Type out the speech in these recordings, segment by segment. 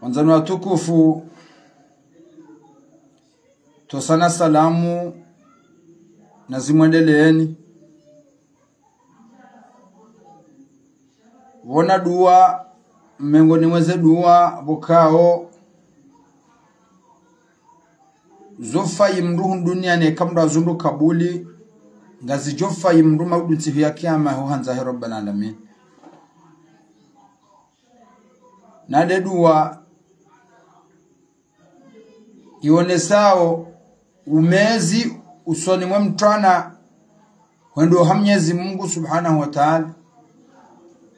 Wanzani watukufu, tosana salamu na zimwendeleeni. Wona dua mengoni mweze dua bukao zofa imruhu dunia ne kamra zundu kabuli ngazi jofa imru maudunti ya kiyama ho hanza rabbana alamin. Na de dua ionesao umezi usoni mwa mtwana wendo hamnyezi Mungu subhanahu wa ta'ala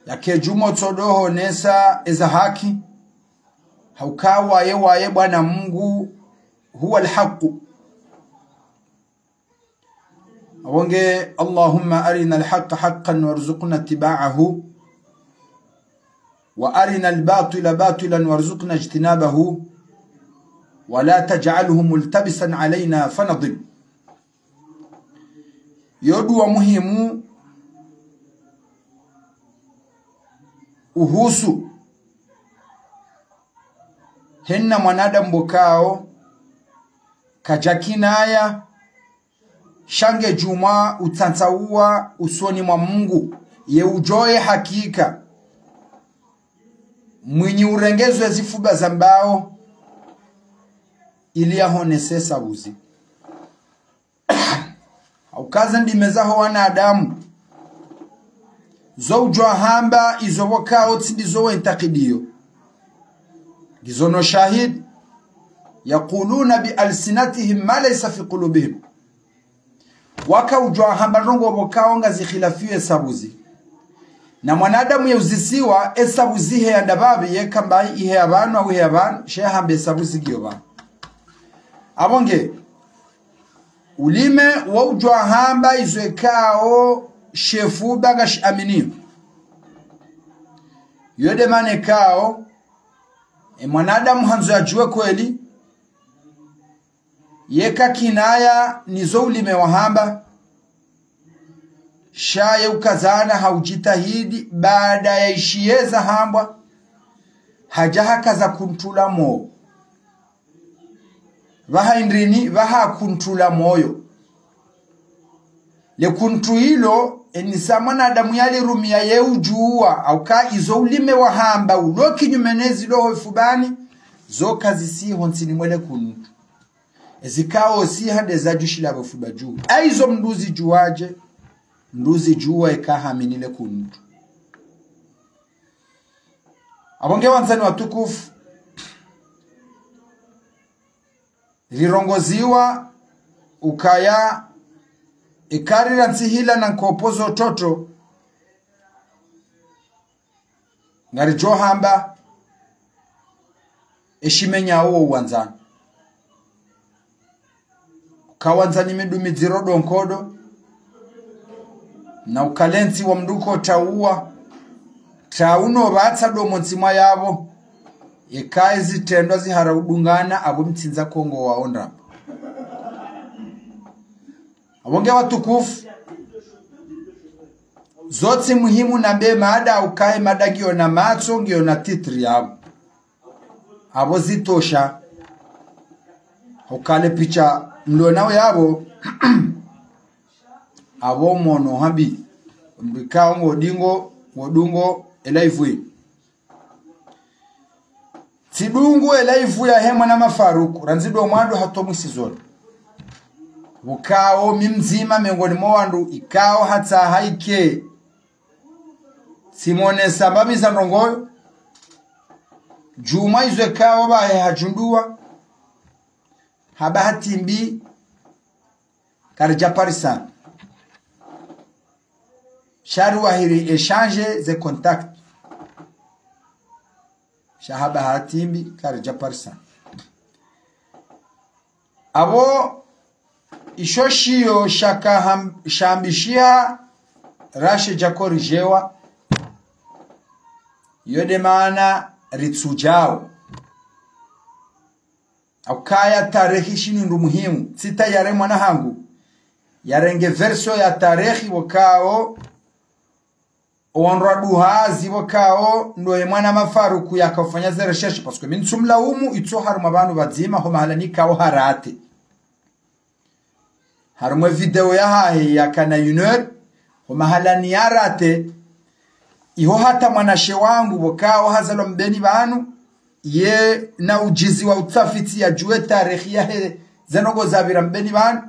yake jumo todoho nesa eza haki haukawa yewaye bwana Mungu huwa alhaqu. awonge Allahumma arina alhaqa haqqan warzuqna ittiba'ahu wa arina albatila batilan warzuqna ijtinabahu ولا تجعله ملتبسا علينا فنضل. يدوا muhimu uhusu henna mwanadamu bukao kajakinaya shange juma utantaua usoni mwa Mungu ye ujoye hakika mwinyi urengezwe zifuba zambao ili ahonese sabuzi au kaza ndimezaho wanadamu zo ujwa hamba izowoka otindi zo entakidio gizono shahid yaquluna bi alsinatihim ma laysa fi qulubihim waka ujwa hamba rongo bokao ngazi khilafiwe sabuzi na mwanadamu yeuzisiwa esabuzi he andababi yekamba ihe abantu au he abantu shehambe sabuzi giyoba. Abonge ulime wujwa hamba izwekao shefu bagash amini yode mane kao mwanadamu hanzo ajue kweli yeka kinaya nizo ulime wa hamba shaye ukazana haujitahidi baada ya ishieza hamba hajaha kaza kuntula mo vaha indrini vaha kuntula moyo le kuntu hilo enisa mwanadamu yali rumia ye ujua au ka izo ulime wa hamba uloki nyumenezi loho fubani zo kazi si honsini mwele kuntu ezikao si hade za jushila bofuba juu aizo mnduzi juaje mnduzi jua ekaha minile kuntu. Abonge wanzani watukufu, lirongoziwa ukaya ikarira nsihila na nkopozo toto ngari johamba eshimenya uo wanzani ukawanzani midumi zirodo nkodo na ukalenzi wa mduko tauwa tauno batsa domo nsimwa yabo ekaye zitendwa zihara udungana abo mtsinza Kongo waonda. Abonge watukufu zote muhimu na mbe maada ukaye madagio na macho ngio na titri yabo abo zitosha ukale picha mlionao yabo abo mono habi mbikao ngodungo elaivui tidungu elaivu ya hema na mafaruku ranzido mwando hatomusi zote ukao mimzima miongoni mwandu ikao hata haike simone sababi za rongoyo juma izwe kao bahe hajundua habahati mbi karja parisan sharu wahiri échange ze contact shahaba hatimbi karja parisan abo ishoshiyo shaka shambishia rashe jakorijewa yode maana ritsujao akaya tarehi shinu muhimu sita yare mwana hangu yarenge verso ya tarehi wakao onra duhazi wakao ndo mwana mafaruku yakafanya ze recherche parce que min sumlaumu itso haruma abantu bazima ho mahalani kao harate harumwe video ya hahe ya kana uneur ho mahalani harate iho hata mwanashe wangu wakao hazalo mbeni banu ye na ujizi wa utafiti ya juwe tarehe ya he zanogo zabira mbeni banu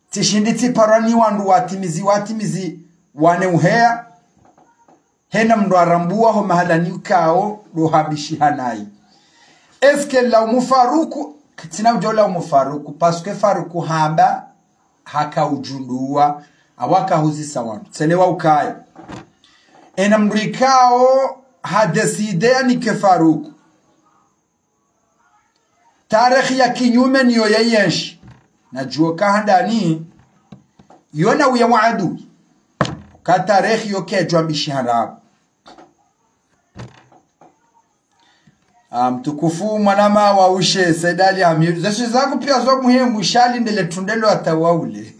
tishinditi parani wandu watimizi wane uhea hena mndo arambua ho mahalani kao rohabishi hanai eske la umufaruku tina ujola umufaruku paske faruku hamba haka ujundua awaka huzisa wandu selewa ukaya ena mrikao hadesidea ni kefaruku tarehe ya kinyume niyo yeyenshi na juo kahandani yona uya waadu ka tarehe yoke jwambishi harabu mtukufu mwanama wa ushe Saidali Amir zeshi zangu pia zo muhimu shali ndele tundelo atawaule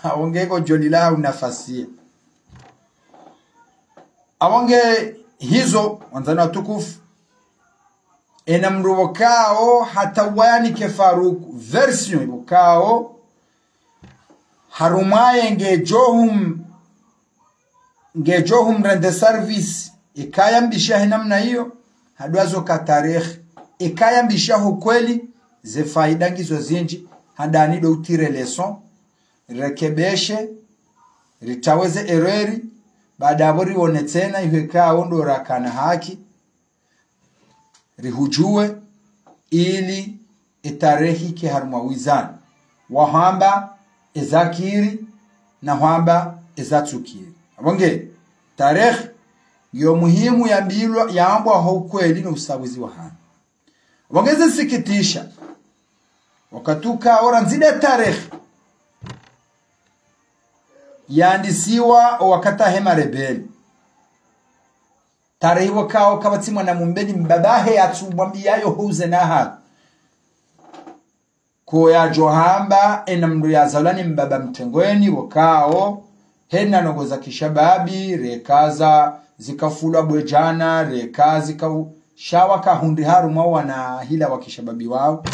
awongeko jolila unafasia awonge hizo wanzana watukufu ena mruwakao hata wani kefaruku version ibukao harumaye ngejohum rende service ikaya mbisha namna hiyo hadwazo ka tarehe ikaya mbisha kweli ze faida ngizo zinji hadani do utire leson rekebeshe ritaweze errori baada abori wone tena ihekao ndo rakana haki rihujue ili itarehi ke haruma wizani wahamba ezakiri na hamba ezatsukiri abonge tarehe yo muhimu ya mbilwa yaambwa ho kweli no usawizi wa hana abongeze sikitisha wakatuka ora nzide tarehe yandisiwa wakata hema rebeli tarehe wakao kabatimwa na mumbeni mbabahe atumwambiayo huze na ha ko ya johamba ena mndu ya zalani mbaba mtengweni wakao hena nogoza kishababi rekaza zikafula bwejana rekazi shawa kahundi haruma wana hila wakishababi wao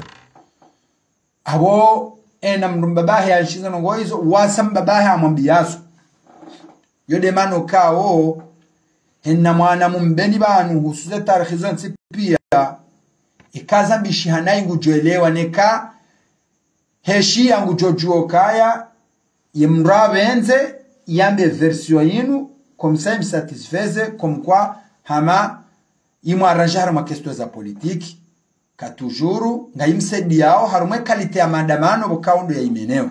abo ena mndu mbabahe anshiza nongoizo wasa mbabahe amwambiazo yode mano kao hena mwana mumbeni banu husuze tarehe zonse pia ikaza mbishihanayi ngujoelewa neka heshi yangu jojuo kaya yemrabenze yambe version yinu komsa imsatisfeze komkwa hama imwarajara makesto za politiki katujuru nga imsedi yao harumwe kalite ya maandamano bokaundo ya imeneo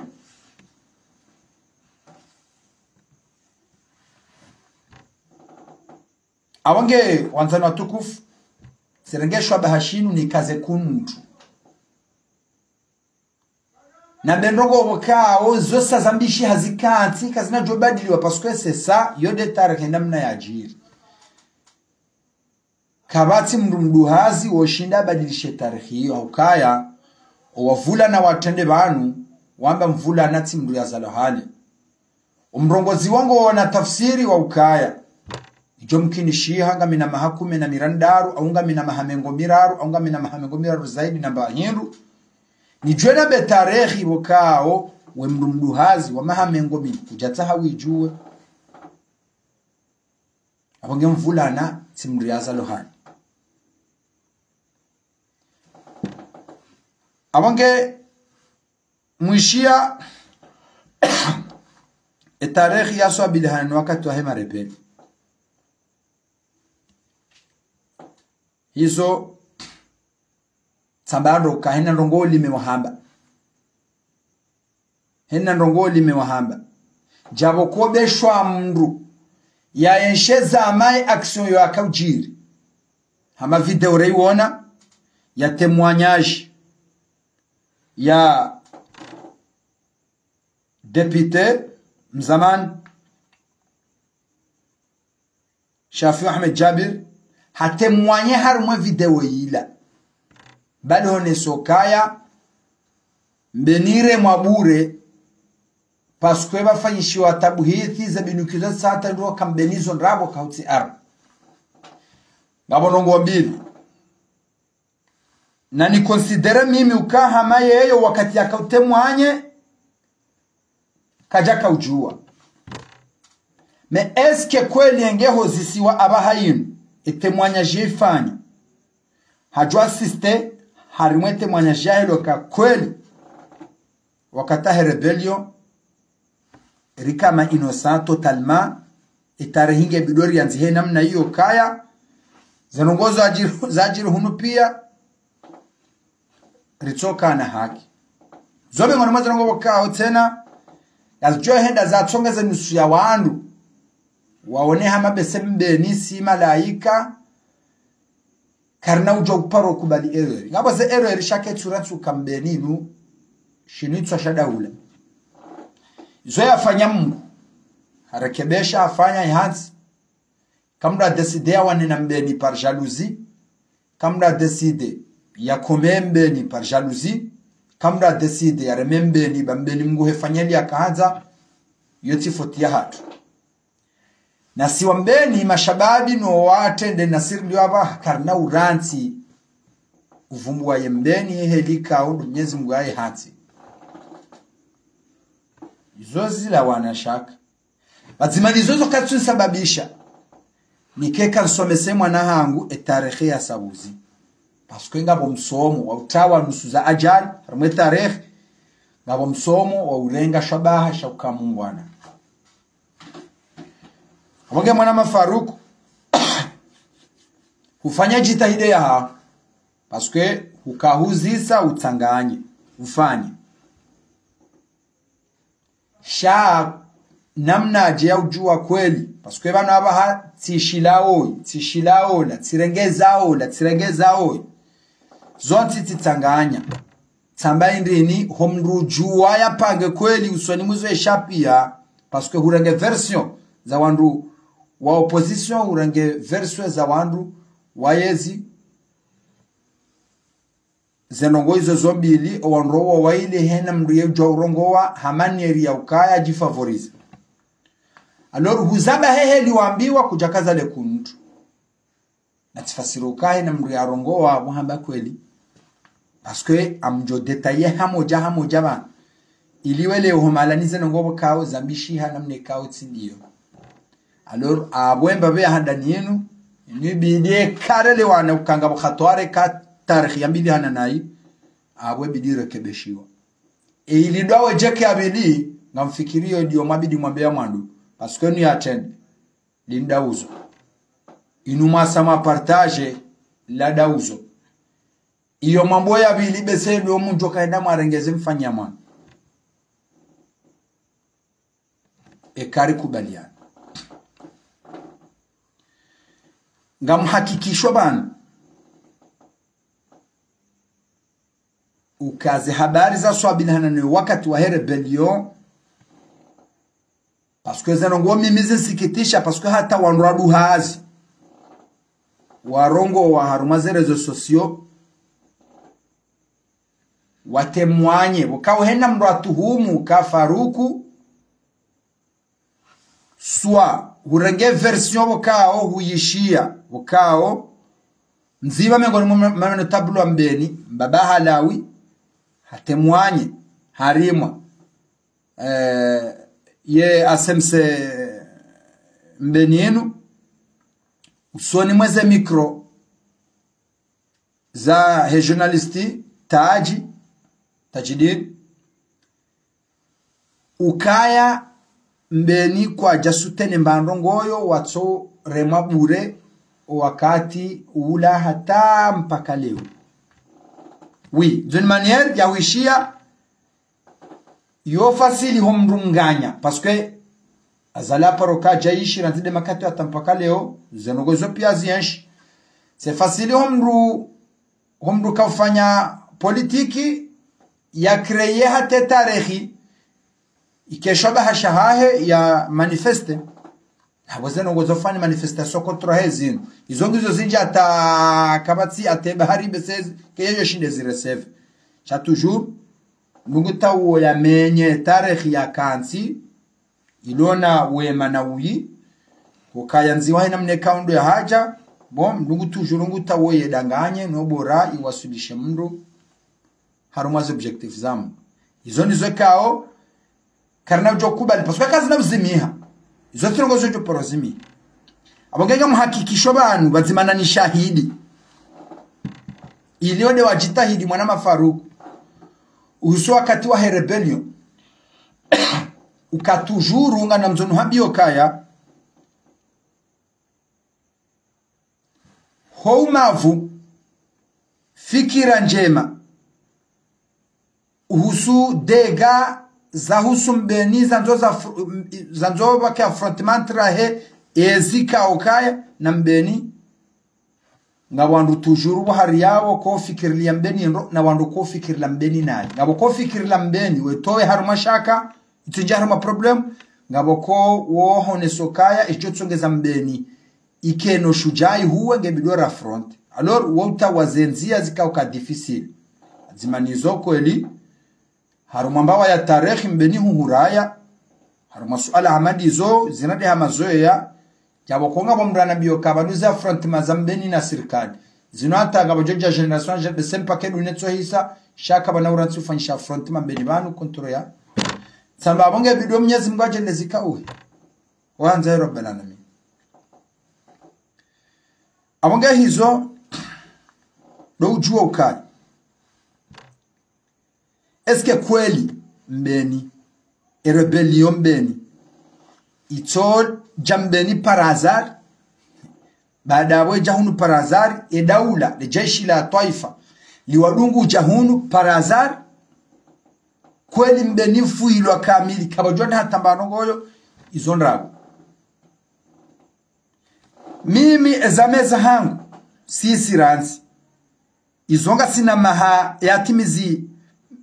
awange wanzano watukufu serengeshwa bahashinu ni kaze kuntu na benrogo wakao zosa zambishi hazikati kazina jobadiliwa paskwe sesa yode tarehe namna ya ajiri kabati mduhazi woshinda badilishe tarehe hiyo haukaya wavula na watende banu wamba mvula nati mdu ya zalohali umrongozi wangu wana tafsiri wa ukaya jomkini shiha nga mina mahakume na mirandaru au nga mina mahamengo miraru au nga mina mahamengo miraru zaidi na mbahindu ni jwena betarehi wakao we mduhazi wa mahamengo mi kujataha wijue abonge mvulana simdu ya zalohali abonge mwishia etarehi ya swabidhani wakati wa hema rebeli hizo sambaro ka hena ndongoli mewahamba jabo kobeshwa mndu ya ensheza amai action yo akaujiri hama video reiona ya témoignage ya député mzaman Shafi Ahmed Jabir hatemwanye harumwe video yila bado hone sokaya mbenire mwabure paskwe bafanyishiwa tabuhithi za binukizo sata ndo kambenizo ndrabo kauti ar ngabo nongo mbili na ni considere mimi ukaha mayeyo wakati yakautemwanye kajaka ujua me eske kweli engeho zisiwa abahayinu itemwanya jifanya hajua asiste harimwete mwanya jahilo ka kweli wakata rebellion rikama innocent totalement itarehinge bidori yanzihe namna hiyo kaya zanongozo zajiru hunu pia ritoka na haki zobe ngone mazo ngo bakao tena yazijua henda za tsongeza nusu ya wandu waone hama besembe nisi malaika karna ujo uparo kubali error ngabo ze error shake turatsu kambeninu shinitwa shadaula zoya afanya Mungu harekebesha afanya ihansi kamda decide wane na mbeni par jalousie kamda decide ya komembe ni par jalousie kamda decide ya remembe ni bambeni Mungu hefanyeli akaanza yoti fotia hatu na siwambeni mashababi no watende nasirli waba karna uranti uvumbu wa yembeni helika au Mwenyezi Mungu aye hati izozi la wanashaka bazimani zozo katsu sababisha nikeka nsomese mwana hangu etarehe ya sabuzi paske ngabo msomo wa utawa nusu za ajali ramwe tarehe ngabo msomo wa ulenga shabaha shaukamungwana Mwage mwana mafaruku hufanya jitahide ya haa paske hukahuzisa utanganye ufanye sha namna aje ujua kweli paske bana abaha tishilao la tirengezao zonti titanganya tamba ndini homrujua ya pange kweli usoni muzo eshapia paske hurenge version za wandu wa opposition urenge version za wandu wayezi zenongo izo zombili owanrowa waile hena mriye urongowa hamanieri ya ukaya jifavorize alor huzaba hehe liwambiwa kujakaza le kuntu na tifasiru ukahe na mriye arongowa muhamba kweli paske amjo detaye hamoja ba iliwele uhomalanize nongobo kao zambishi hana mne kao tindiyo alor abwemba be handani yenu nibide karele wana ukanga bukhatware ka tarikhi yambili hana nai abwe bidi rekebeshiwa ilidwawe jeke abili ngamfikirio ndio mabidi mwambia mwandu paske ni attend lindauzo inuma sama partage la dauzo iyo mambo ya bili bese ndio munjo kaenda marengeze mfanya mwana ekari kubaliana ngamhakikishwa bana ukaze habari za swabina ni wakati wa rebellion paske zanongo mimize sikitisha paske hata wanradu hazi warongo wa harumaze rezo sosio watemwanye wakao hena mratuhumu ka Faruku swa urenge version wakao huyishia wakao nziba mengoni mano tablo ambeni mbaba halawi hatemwanye harimwa ye asemse mbeni yenu usoni mweze mikro za he journalisti tajidid ukaya mbeni kwa jasutene mbandongoyo watso remabure wakati ula hata mpaka leo oui d'une manière ya wishia yo fasili homrunganya parce que azala paroka jaishi rantide makati atampaka leo zenogozo pia zienshi c'est facile homru kafanya politiki ya kreye hata tarehi ikeshabaha shahahe ya manifeste habozeno ngozofanya manifestation contre hezino izo ngizo zinja ata kabati ateba haribe 16 keyo shinde zireceive cha toujours Nunguta uo ya menye tarehe ya kansi ilona wema na uyi ukaya nziwa ina mne kaundo ya haja bom nungutu jurunguta uo yedanganye nobora iwasulishe mndu harumazi objective zamu izo nizo kao karna ujo kubali pasuka kazi na uzimiha izo tirongo zojo porozimi abongega muhakikisho banu bazimana ni shahidi iliode wajitahidi mwana mafaruku uhusu wakati wa rebellion ukatujuru nga na mzonu habio kaya houmavu fikira njema uhusu dega za husu mbeni zanzo wake affrontment rahe ezika okaya na mbeni nga wandu tujuru bahari yao ko fikirlia mbeni na wandu ko fikirla mbeni naye ngabo ko fikirla mbeni wetowe haruma shaka itunja haruma problem ngabo ko wo hone sokaya icho tsongeza mbeni ikeno shujai huwe ngebidora front alors wota wazenzia zikauka difficile zimanizo kweli haruma mbawa ya tarehe mbeni huhuraya haruma suala hamadizo zinade hamazoea yabo konga bomrana biyo kabanuza front mazambeni na serikali zinata ngabo joja generation de sempa ke lunetso hisa shaka bana urantu fanisha front mambeni banu kontro ya samba bonge bido mnyezi mgwaje lezika uwe wanza rabbana nami abonge hizo do ujua ukali eske kweli mbeni rebellion mbeni itol jambeni parazar baada wa jahunu parazar daula le jeshi la taifa liwadungu jahunu parazar kweli mbeni fuilwa kamili kabajona hatambano ngoyo izonrago mimi ezameza hangu sisi ranzi izonga sina maha yatimizi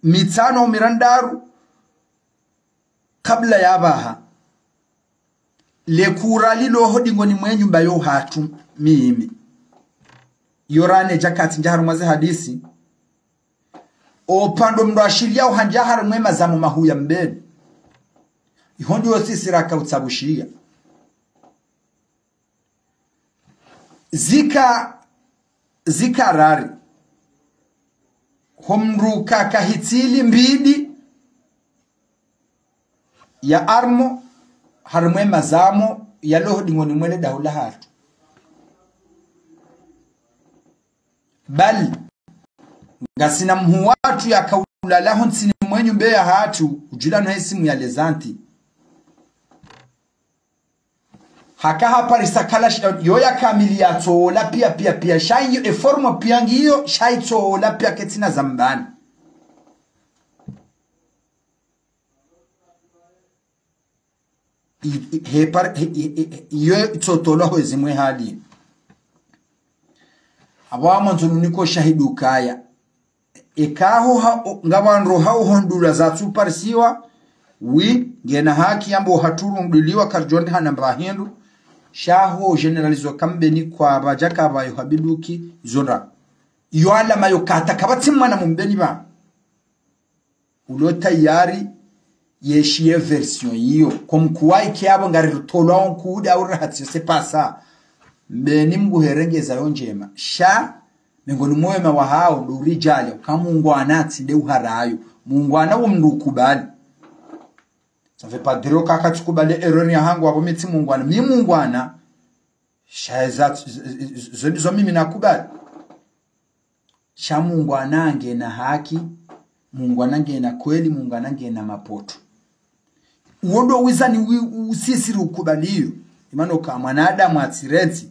mitano mirandaru kabla yabaha lekura lilo hodingo ni mwenyu mbayo hatu mimi yorane jakati njaharu mwaze hadisi opando mndo ashiria uhanjaharu mwema zamu mahu ya mbeni ihondi yo sisi raka utsabushia zika rari homruka kahitili mbidi ya armo harumwe mazamo ya loho dingoni mwele daula hatu bali ngasina mhuwatu ya kaula laho nsini mwenyu mbe ya hatu ujula na hesimu ya lezanti haka hapa risakala yo ya kamili ya tola pia shai e forma pia ngiyo shai tola pia ketina zambani iyo totolo hwezimwe hali abamo nzununiko shahidu kaya ekaho ngabanro hao hondula za supersiwa wi ngena haki ambo haturundiliwa karjonde hanamba hindu shaho generalizo kambeni kwa bajaka bayo habiduki zora iyo ala mayo kata kabatimana mumbeni ba ulo tayari yeshie version hiyo komkuwai kiabo ngari tolwa onkuda au rahatio c'est pas ça mbeni mguherengeza yonjema sha mengoni mwema wa hao ndurijale kamungwana tsinde uharayo mungwana wo mndukubali ça fait pas dire kaka tukubali erreur ya hangu abo miti mungwana mi mungwana shaiza zo mimi nakubali sha mungwana ngena haki mungwana ngena kweli mungwana ngena mapoto uondo wizani usisiri ukubaliyo imano ka mwanadamu atsirenzi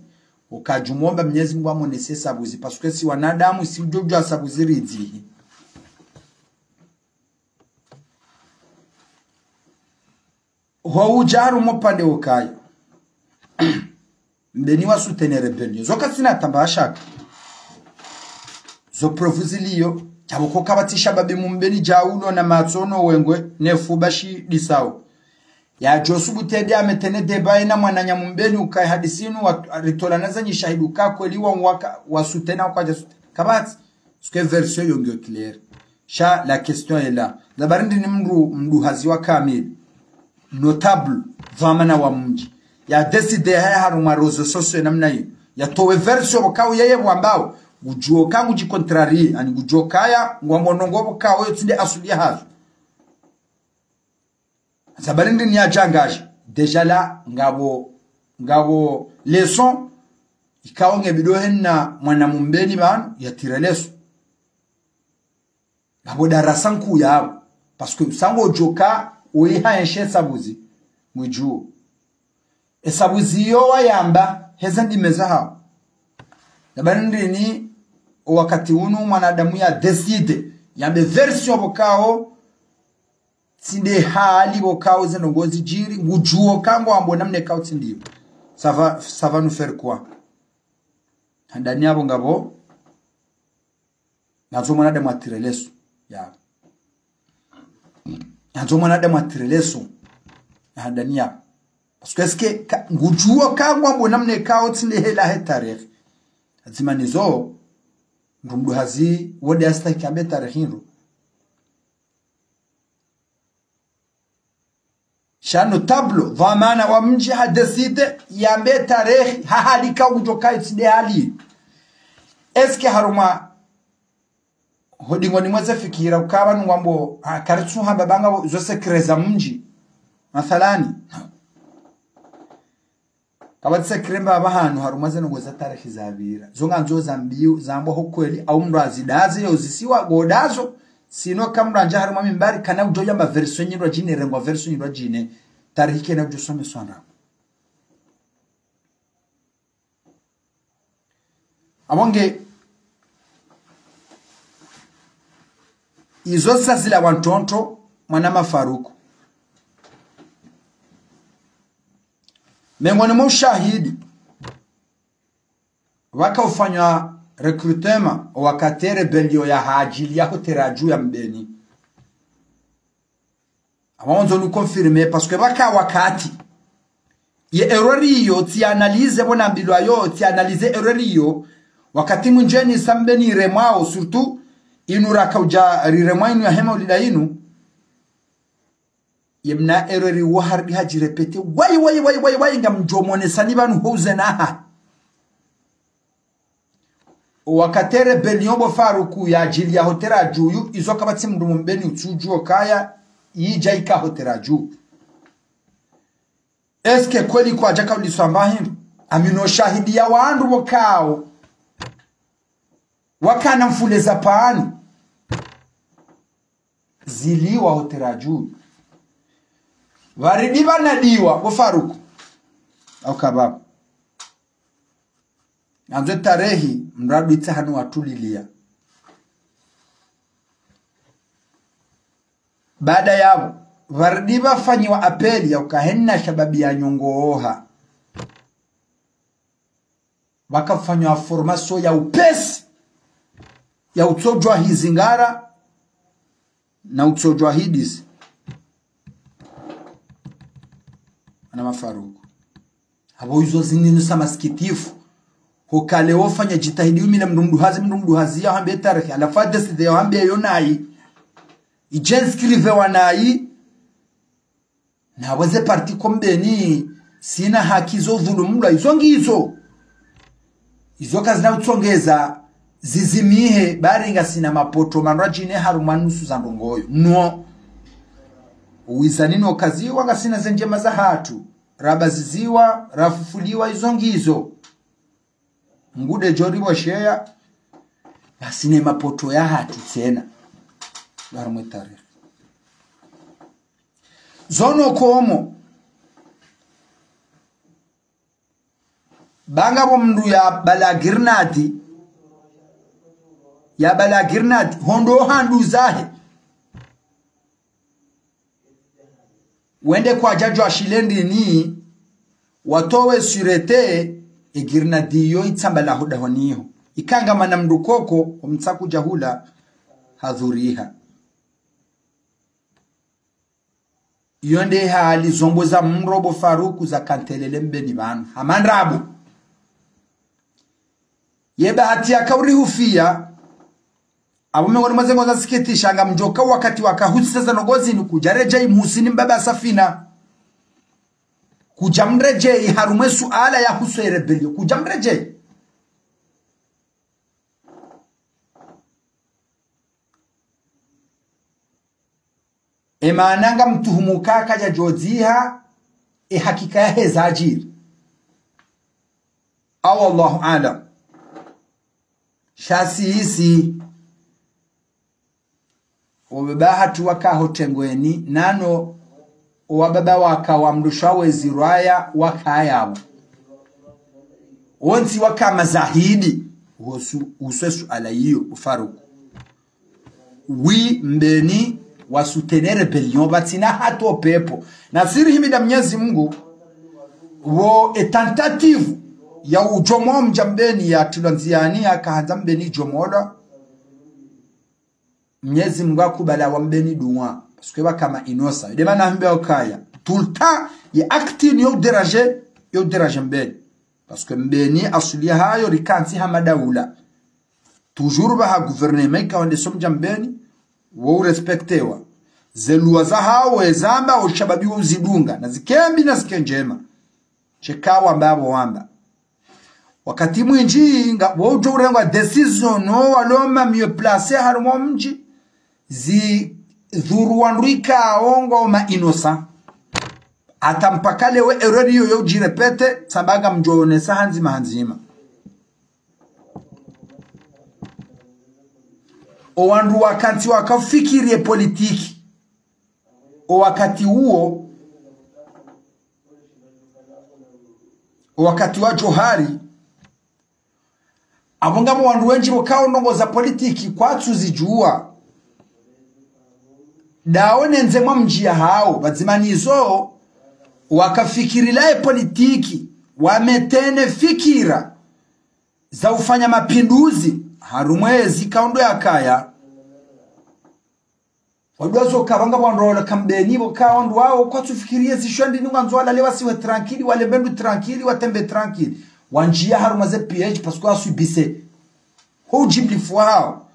ukajumomba Mwenyezi Mungu amonese sabuzi pasuke si wanadamu si ujojo sabuzi ridzihi ho ujaru mopande ukaya mbeni wasutene rebellion zoka sina tambashaka zo provuziliyo cyaboko kabatisha babe mu mbeni jaulo na matsono wengwe nefubashi disao ya Josu butede ametene debaye na mwananya mumbeni ukai hadisinu ritolanaza nyishahidu kako liwa mwaka wasutena kwa jasute kabati suke version yongyo clear Sha la question est là. Zabarindi ni mdu haziwa kamili. Notable dhamana wa mji. Ya decide haya haruma rozo soso namna hiyo. Ya towe version wakao yeye wambao. Ujuo kangu jikontrari. Ani ujuo kaya ngwamonongo wakao yote tinde asulia hazo. Zabarindi ni ajangaji. Deja la ngabo leson. Ikawa ngebidohe na mwanamumbeni banu ya tire leso. Ngabo darasanku yao. Parce que sango joka uiha enshe sabuzi. Mwijuo. Esabuzi yo wayamba hezendi meza hao. Zabarindi ni wakati unu mwanadamu ya decide. Yambe version bokao. Tinde hali bokao zenongozi jiri. Ngujuo kango ambo namne kao tindiyo. Ça va nous faire quoi? Handani yabo ngabo. Nazo mwanadamu atireleso. Ya. Nazo mwanadamu atireleso. Handani yabo. Parce que est-ce que ngujuo kango ambo namne kao tinde hela he tarikh. Azimanizo. Ngumdu hazi. Wode hasta kiambe tarikhinro. Shano tablo dhamana wa mji hadeside yambe tarehe hahalika ujoka itide hali. Eske haruma hodingoni mweze fikira ukawa nwambo karitsu hamba banga zose kreza mji mathalani kabatse kremba abahanu haruma zeno goza tarehe zabira zonga nzo zambiu zambo hokweli au mndo azidaze yozisiwa godazo sino kamranja haruma mimbari kana ujoya ma version nyiro jine rengwa version nyiro jine tarihike na ujusome swana amonge izo sazila wantonto mwana Faruku mengoni mwa shahidi waka ufanya recrutement wakati rebellion ya hajili yako teraju ya mbeni. Amonzo nous confirmer parce que baka wakati ye errori yo ti analyse bona mbilwa yo ti analyse errori yo wakati munjeni sambeni remao surtout inura kauja riremwa inu ya hema ulida inu yemna errori wo harbi haji repete wai ngamjomone sani banu houze naha wakati rebellion bo Faruku ya ajili ya hotera juyu izo kabati mndu mbeni utujuo kaya ijaika hotera juu. Eske kweli kwa jaka uliswambahi amino shahidi ya waandu wakao wakana mfuleza paani ziliwa hotera juu waridiba na diwa wa Faruku au kababu anzo tarehi mradu itahanu watulilia baada yabo vardiba fanyiwa apeli ya ukahenna shababi ya nyongooha wakafanywa formaso ya upesi ya utojwa hizingara na utojwa hidis ana mafaruku habo hizo zinini sama skitifu hokale wofanya jitahidi umile mnumdu hazi ya hambe tarehe alafade side ya hambe yonai ijenskrive wanai na waze parti kombeni sina haki zo dhulumula izo kazi na utongeza zizimihe baringa sina mapoto manrajine harumanusu za ndongoyo no uwizanino kazi wanga sina zenjema za hatu raba ziziwa rafufuliwa izo ngude jori wa shea basine mapoto ya hatu tena barumwe tarehe zono komo banga bo mndu ya balagirnati hondo handu zahe wende kwa jajo ashilendi ni watowe surete igirnadi yo itsambala hoda honiho ikanga mana mndu koko omtsaku jahula hadhuriha yonde hali zombo za mrobo Faruku za kantelele mbeni banu hamandrabu yeba hati ya kauri hufia abo mengoni mwazengo za siketi shanga mjoka wakati wakahusi sasa nogozi ni kujareja imuhusini mbaba safina kujamreje harume suala ya husu rebelio kujamreje emananga mtuhumuka kaja joziha hakika ya hezajiri au Allahu alam shasi hisi wabaha tuwaka hotengweni nano wababa waka wamdusha weziraya waka yawo onsi waka mazahidi usesu ala hiyo ufaruku wi mbeni wasutene rebellion batina hato pepo na siri himida Mwenyezi Mungu wo tentative ya ujomo mjambeni ya tulanziani akaanza mbeni jomola Mwenyezi Mungu akubala wa mbeni duwa parce kama inosa de bana mbe okaya tout le temps ya acti ni yo déranger mbeni parce que mbeni asulia hayo rikansi hamadaula toujours ba ha gouvernement ka onde somja mbeni wo respectewa zelua za hao wezamba ushababi uzidunga na zikembi na zikenjema chekawa mbabo wamba wakati mwinji nga wojo urengwa decision no waloma mieux placé harmo mji zi dhuruanrika ongo ma inosa atampakale we errori yo jirepete sabaga mjone sahanzi mahanzima o wandu wakati wakafikirie politiki o wakati huo o wakati wa Johari abongamo wandu wenji bokao ndongoza politiki kwatsu zijua daone nzemwa mjia hao bazimanizo wakafikirilae politiki wametene fikira za ufanya mapinduzi harumwezi kaundo ya kaya wadozo kabanga wandola kambeni boka wandu wao kwa tufikirie zishwandi nunganzo wala lewa siwe tranquille wale bendu tranquille watembe tranquille wanjia harumaze ph parce que asubise ho jibli fwao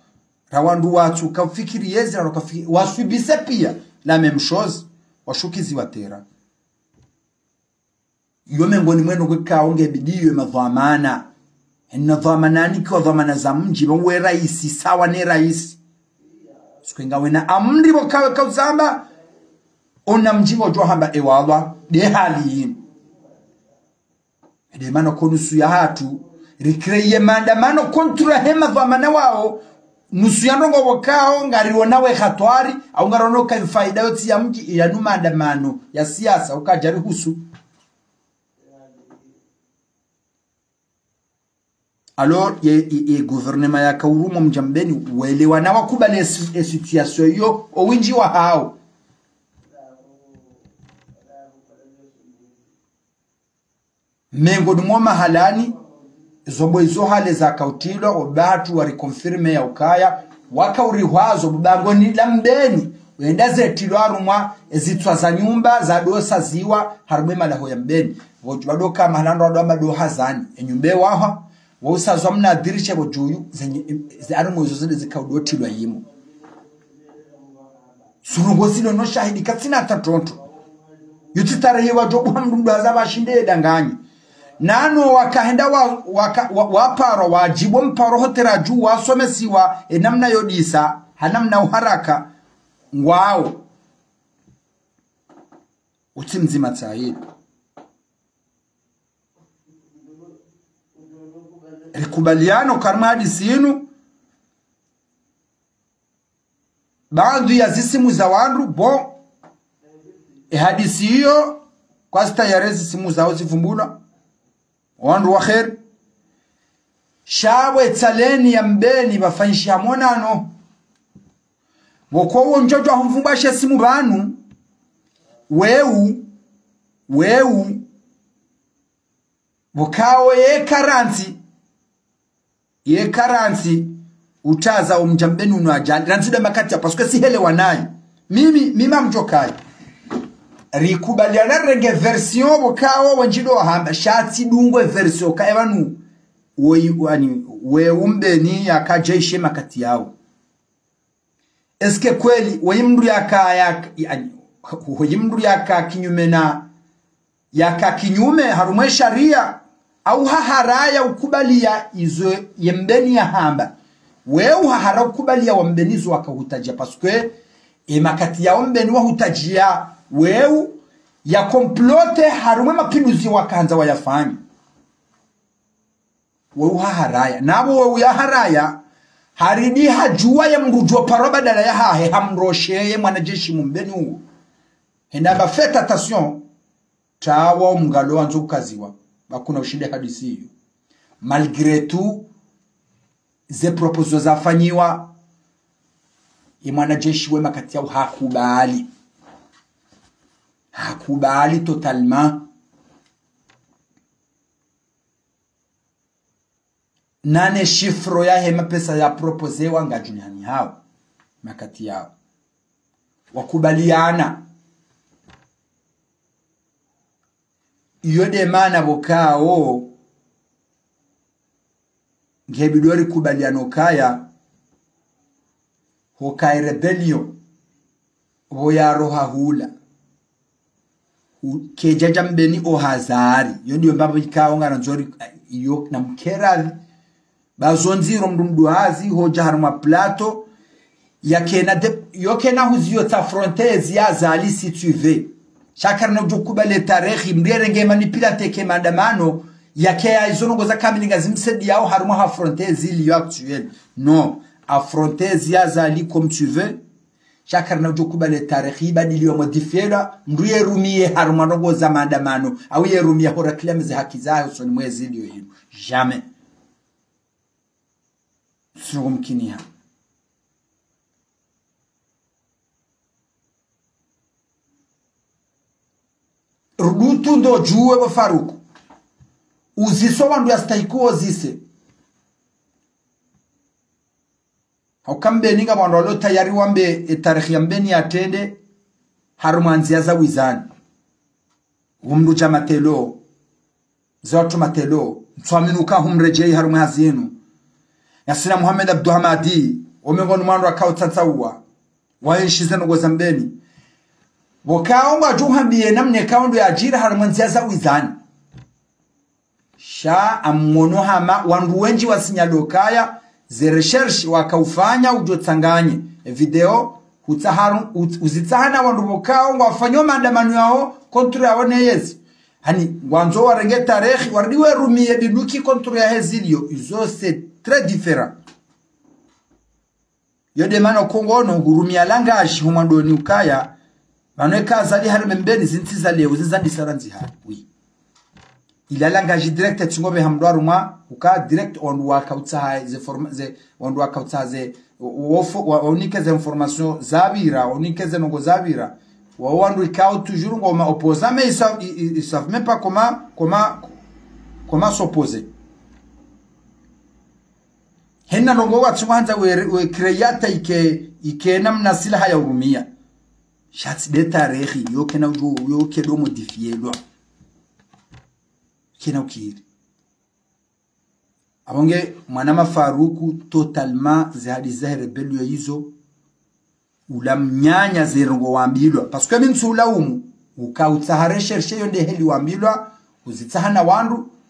rawandu watu kafikirie zira kafikiri wasubise pia la même chose washukizi watera yome ngoni mwenu kweka onge bidiyo madhamana ina dhamanani kwa dhamana za mji mwe raisi sawa ne raisi sikuinga wena amri bokawe kauzamba ona mjigo jo hamba ewalwa de hali de mano konusu ya hatu rikreye maandamano kontra hema dhamana wao nusu ya ndongo bokao ngariona we khatwari au ngarono ka faida yoti ya mji ya numa maandamano ya siasa ukajari husu alors ye gouvernement ya kaurumo mjambeni welewa na wakubale situation yo o winji wa hao mengo dumo mahalani zombo izo hale za kautilo obatu wa reconfirme ya ukaya wakaurihwazo bubango ni lambeni wenda zetilo arumwa ezitwa za nyumba za dosa ziwa harube malaho ya mbeni wadoka mahalando wadoma do hazani enyumbe waha wausazo mna dirisha bojuyu zenye arimo zozinde zikaudotilwa yimo surungozi no shahidi katsina tatonto yutitarehe wajobu hamdundu azabashinde danganyi nano wakahenda waparo wajibo mparo hotera juu wasomesiwa namna yodisa hanamna uharaka ngwao utimzima tsahidi rikubaliano karma hadisi yenu baadhi ya zisimu za wandu bon hadisi hiyo kwa stayarezi simu zao zivumbula wandu wa khair shawe tsaleni ya mbeni bafanyisha monano bokowo njojo humvumbasha simu banu weu bokawo ye karanti utaza umjambeni unajali ranzida makati parce que si hele wanayo mimi mjokai rikubaliana renge version bokawo wanjido hamba shati dungwe version ka evanu we umbeni akajeshe makati yao eske kweli wayimndu yaka kinyume na yaka kinyume harumwe sharia au haharaya ukubalia izo yembeni ya hamba wewe hahara ukubalia wambenizo wakahutajia paske makati ya mbeni wahutajia wewe ya komplote harumwe mapinduzi wakaanza wayafanya wewe haharaya nabo wewe ya haraya haridi hajua ya mrujwa paro badala ya hahe hamrosheye mwanajeshi mbeni huo henda faites attention tawa mngalo wanzo kukaziwa bakuna ushinde hadisi hiyo malgré tout ze propositions zafanyiwa mwanajeshi wema kati yao hakubali totalement nane shifro ya hema pesa ya propose wanga juliani hao makati yao wakubaliana iyo demana bokao ngebidori kubaliano kaya hokai rebellion hoya roha hula kejaja mbeni ohazari yo ndio mbabo ikao ngara nzori iyo na mkera bazonziro mdumduazi hoja haruma plato yakena yokena huziyo ta frontières ya zali si tu veux chakara no jukubale tarehe mrenge manipulate ke maandamano yake izongo za kamilinga zimsedi yao haruma ha frontières ili actuelle non affronter ya zali comme tu veux chakara no jukubale tarehe badiliwa modifiera nduye rumie haruma rogo za maandamano au yerumie hora kilamize haki zao soni mwezi ndio hiyo jamais sio mkinia rudutu ndo juwe wa Faruku uziso wandu ya staikuo zise haukambe ninga wandu walo tayari wambe tarehe ya mbeni atende harumanzia za wizani umdu cha matelo zatu matelo mtuaminuka humrejei harumazinu Yasina Muhammad Abduhamadi omengonu mwandu wakao tatsawa waishize nugo zambeni wakao wajuhambiye namne kaundu ya ajira harumanzia za wizani sha amono hama wandu wenji wasinyalokaya ze research wakaufanya ujotsanganye video uzitsahana wandu wakao wafanyo maandamano yao kontra yao neyezi hani wanzo warenge tarehe wardiwe rumie biduki kontra ya hezilio izo c'est très différent yode mano kongono hurumia langashi humandoni ukaya banweka zali harime mbeni zintiza leo zizandi saranzi ha oui il a langage direct tsingobe hamdwaruma uka direct on wakautsa ze on wakautsa ze onike ze information zabira onike ze ngo zabira wa wandu ikao toujours ngoma opposa mais ils savent même pas comment s'opposer henna longo watsumanza we create ike namna silaha ya urumia shatsi de tarehe yokena yokedo modifielwa kina ukiri abonge mwanama Faruku totalement zihadi za rebellion hizo ulamnyanya zirongo wambilwa parce que minsula ukautahare chercher yonde heli wambilwa uzitsahana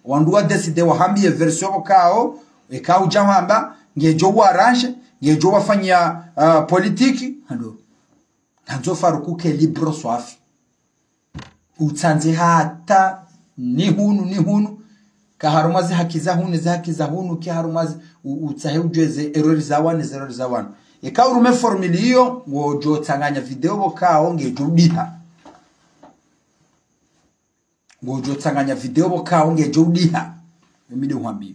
wandu wa decide wahambie version kao ekau jamamba ngejo waranje ngejo wafanya politiki ndo kanzo Faruku ke libro swafi utsanze hata ni hunu kaharumazi hakiza hunu ki harumazi utsahe ujeze error za wane ekau rume formula hiyo wojo tanganya video bokao ngejudiha wojo tanganya video bokao ngejudiha emide uhambie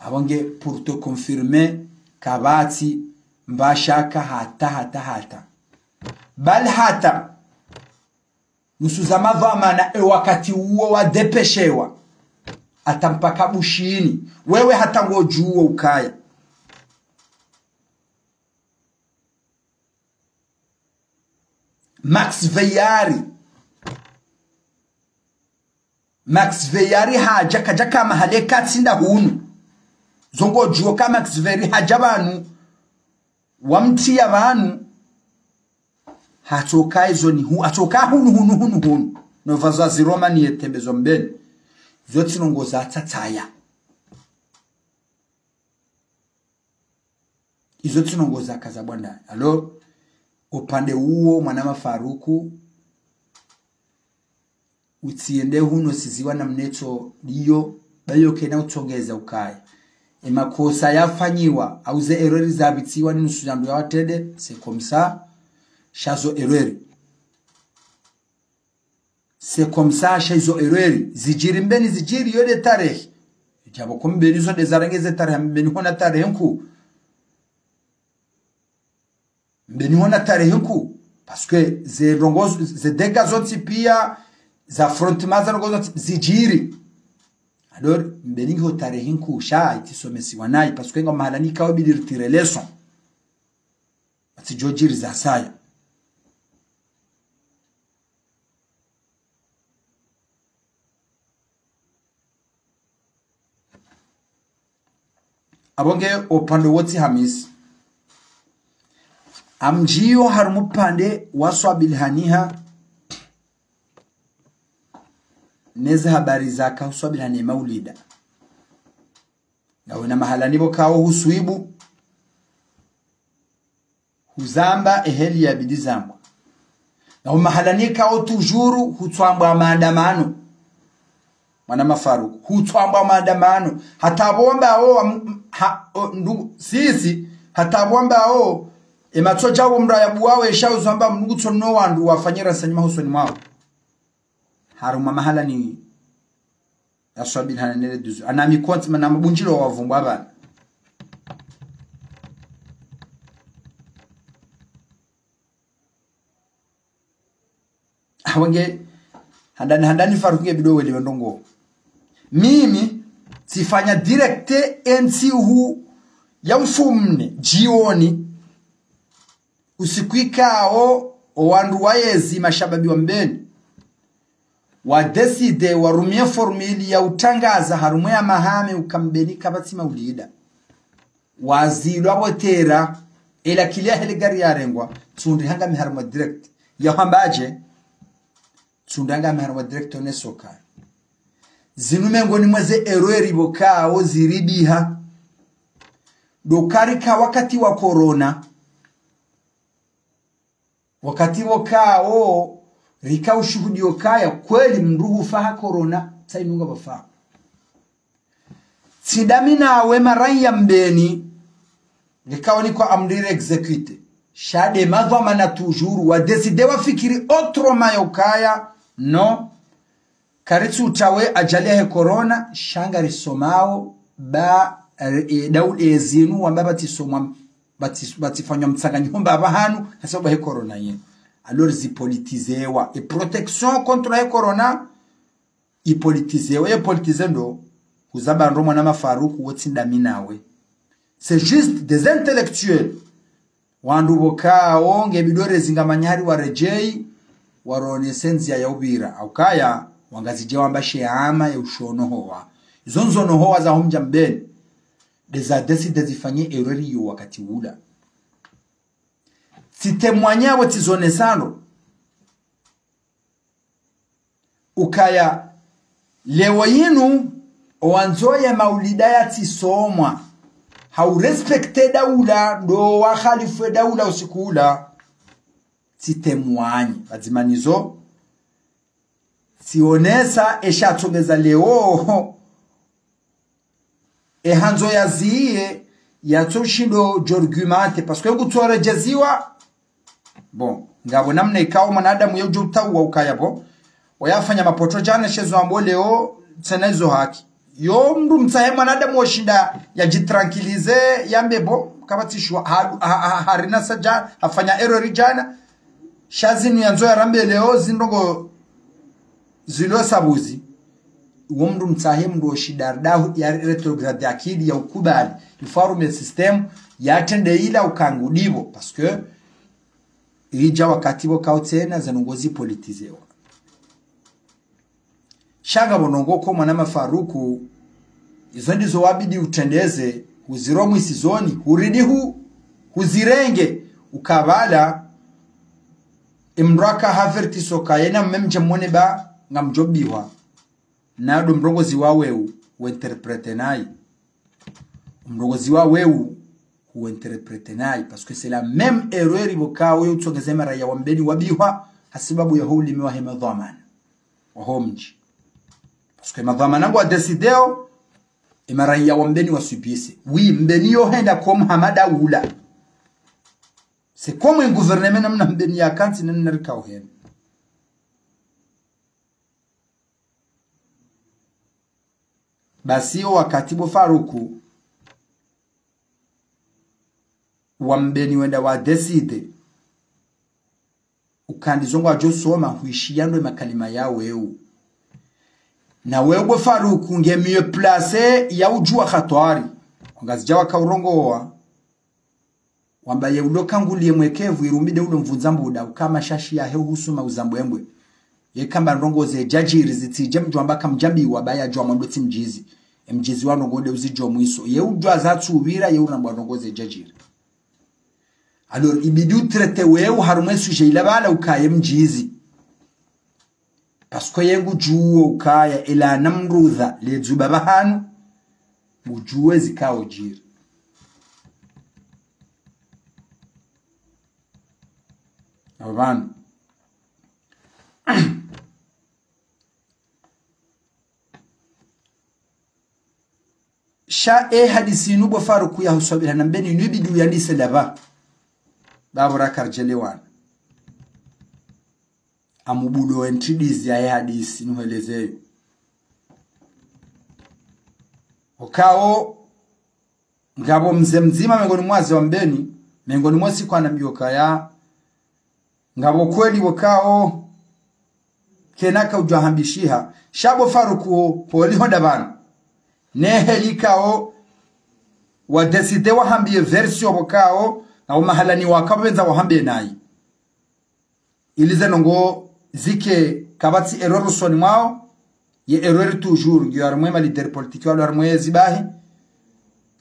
abonge pour te confirmer kabati mbashaka hata bal hata nusuzama vamana wakati uo wa depeshewa atampaka bushini wewe hata ngojuo ukaya Max Veyari haja kaja kama haleka tsinda hunu zongo juo kama Max Veyari haja banu wamtia vanu hatoka hizo ni hatoka hunu no vazazi Roma ni etembezo mbele zote nongoza tataya izo tunongoza kaza bwana. Alo upande huo Mwanama Faruku utiende huno siziwa na mneto diyo bayo kena utongeza ukaya emakosa yafanyiwa auze errori zabitiwa ni nusujandu ya watede c'est comme ça shazo errori c'est comme ça shazo errori zijiri mbeni zijiri yode tarehe jabo kumbeni zo dezarangeze tarehe mbeni hona tarehe nku mbeni hona tarehe nku parce que ze rongozo ze dégazonti pia za frontman za rongozo zijiri. Alors mbeni ho tarehe nku sha itisomesi wanai parce que ngo mahalani kawo bidirtire leçon ati jojiri za saya abonge opande woti Hamis amjio harumupande waswabilhaniha neza habari zaka uswabilhani maulida na mahala nibo kawo husuibu huzamba eheli ya bidizamba na mahala ni kawo tujuru hutwamba maandamano. Mwanama Faruku hutwamba maandamano hatabomba ndugu sisi hatabomba ematoja wo mrayabu wawe shauzamba mndugu tonno wandu wafanyira sanyima husoni mwao haruma mahala ni aswabil hanene duzu anami konti na mabunjiro wavumba abana awange handani Faruku ya bidowe liwe ndongo mimi sifanya directe NC hu ya mfumne jioni usikuikao wandu waezi mashababi wa mbeni wa decide warumie formili ya utangaza harumu ya mahame ukambeni kabati maulida wazilo abotera ila kilia heligari ya rengwa tundihanga miharuma direct ya hambaje tundanga miharuma direct onesoka zinumengo ni mweze erori bokao ziribiha dokarika wakati wa corona wakati wokao rika ushuhudi okaya kweli mruhu faha corona tainunga bafa sidamina we maraya mbeni rika ni kwa amrire execute shade madwa mana toujours wa decide wa fikiri otro mayokaya no karitu utawe ajalia he corona shanga risomao ba daul ezinu wamba batisomwa batifanywa mtsanganyumba abahanu hasabu he corona yenu. Alors zipolitizewa et protection contre he corona ipolitizewa politizendo kuzaba ndo Mwanama Faruku wotsinda minawe c'est juste des intellectuels wandu bokao ngebidore zingamanyari wa rejei warone senzia ya ubira aukaya wangazije wambashe ama ya ushono hoa zonzo no hoa za homja mbele deza decide zifanye errori yo wakati ula sitemwanya wotizone sano ukaya lewo yinu owanzoya maulida ya tisomwa hau respecte daula ndo wa khalifu daula usikula sitemwanyi bazimanizo sionesa eshatongeza leo ehanzo yaziye yatoshindo jorgumante parce que gutore jaziwa bon ngabo namne ikawo mwanadamu yoje utawa ukayabo oyafanya mapoto jana shezo ambo leo tsenezo haki yo mndu mtsahe mwanadamu oshinda yajitranquilize yambebo kabatishwa harina saja afanya error jana shazinu yanzo yarambe leo zindongo zilo sabuzi uwo mndu mtsahe mndu oshidarda ya retrograde akili ya ukubali ifarume system yatende ila ukangudibo parce que ija wakati bo tena zanongozi politizewa shaga bonongo ko Mwanama Faruku izo ndizo wabidi utendeze uziromu isizoni uridi hu huzirenge ukabala imraka haverti soka yena memje mwone ba ngamjobiwa na do mrongozi waweu uinterprete nai mrongozi waweu uinterprete nai parce que c'est la même erreur ibokao yo tsongezema raya wambeni wabiwa hasibabu ya huli miwa hema dhamana wa homji parce que madhamana ngo decideo imaraya wambeni wasubise oui mbeni yo henda ko Muhammada wula c'est comme un gouvernement namna mbeni ya kanti nana rikao hen basi wakati bo Faruku wambeni wenda wa decide ukandizongo ajosoma huishiyando makalima yawe eu na wewe Faruku nge mieux placé ya ujua khatwari ngazijawa kaurongoa wambaye ulokangulie mwekevu irumide ulo mvunzambuda ukama shashi ya heu husuma uzambwembwe yekamba ndongoze jajiri zitije mjwamba kamjambi wabaya jwa mwandoti mjizi mjizi wano ngode uzijo mwiso ye ujwa zatu ubira ye unambwa ndongoze jajiri alors ibidu traité wewe harume suje ilabala ukaye mjizi parce que yengu juo ukaya ila namrudha lezuba bahanu ujuwe zikao jiri abana sha hadisi nubo Faruku ya husabira na mbeni nubidu yandise laba babura karjelewana amubudo introduce ya hadisi nuhelezeyo okao ngabo mzima mengoni mwazi wa mbeni mengoni mwosi kwa nabioka ya ngabo kweli wakao kenaka ujahambishiha shabo Faruku poli honda bana nehelikao wa decide wahambie version wakao na mahalani wakabenza wahambie nai ilize nongo zike kabati erreur soni mwao ye erreur toujours yarmwe ma leader politique wala yarmwe zibahi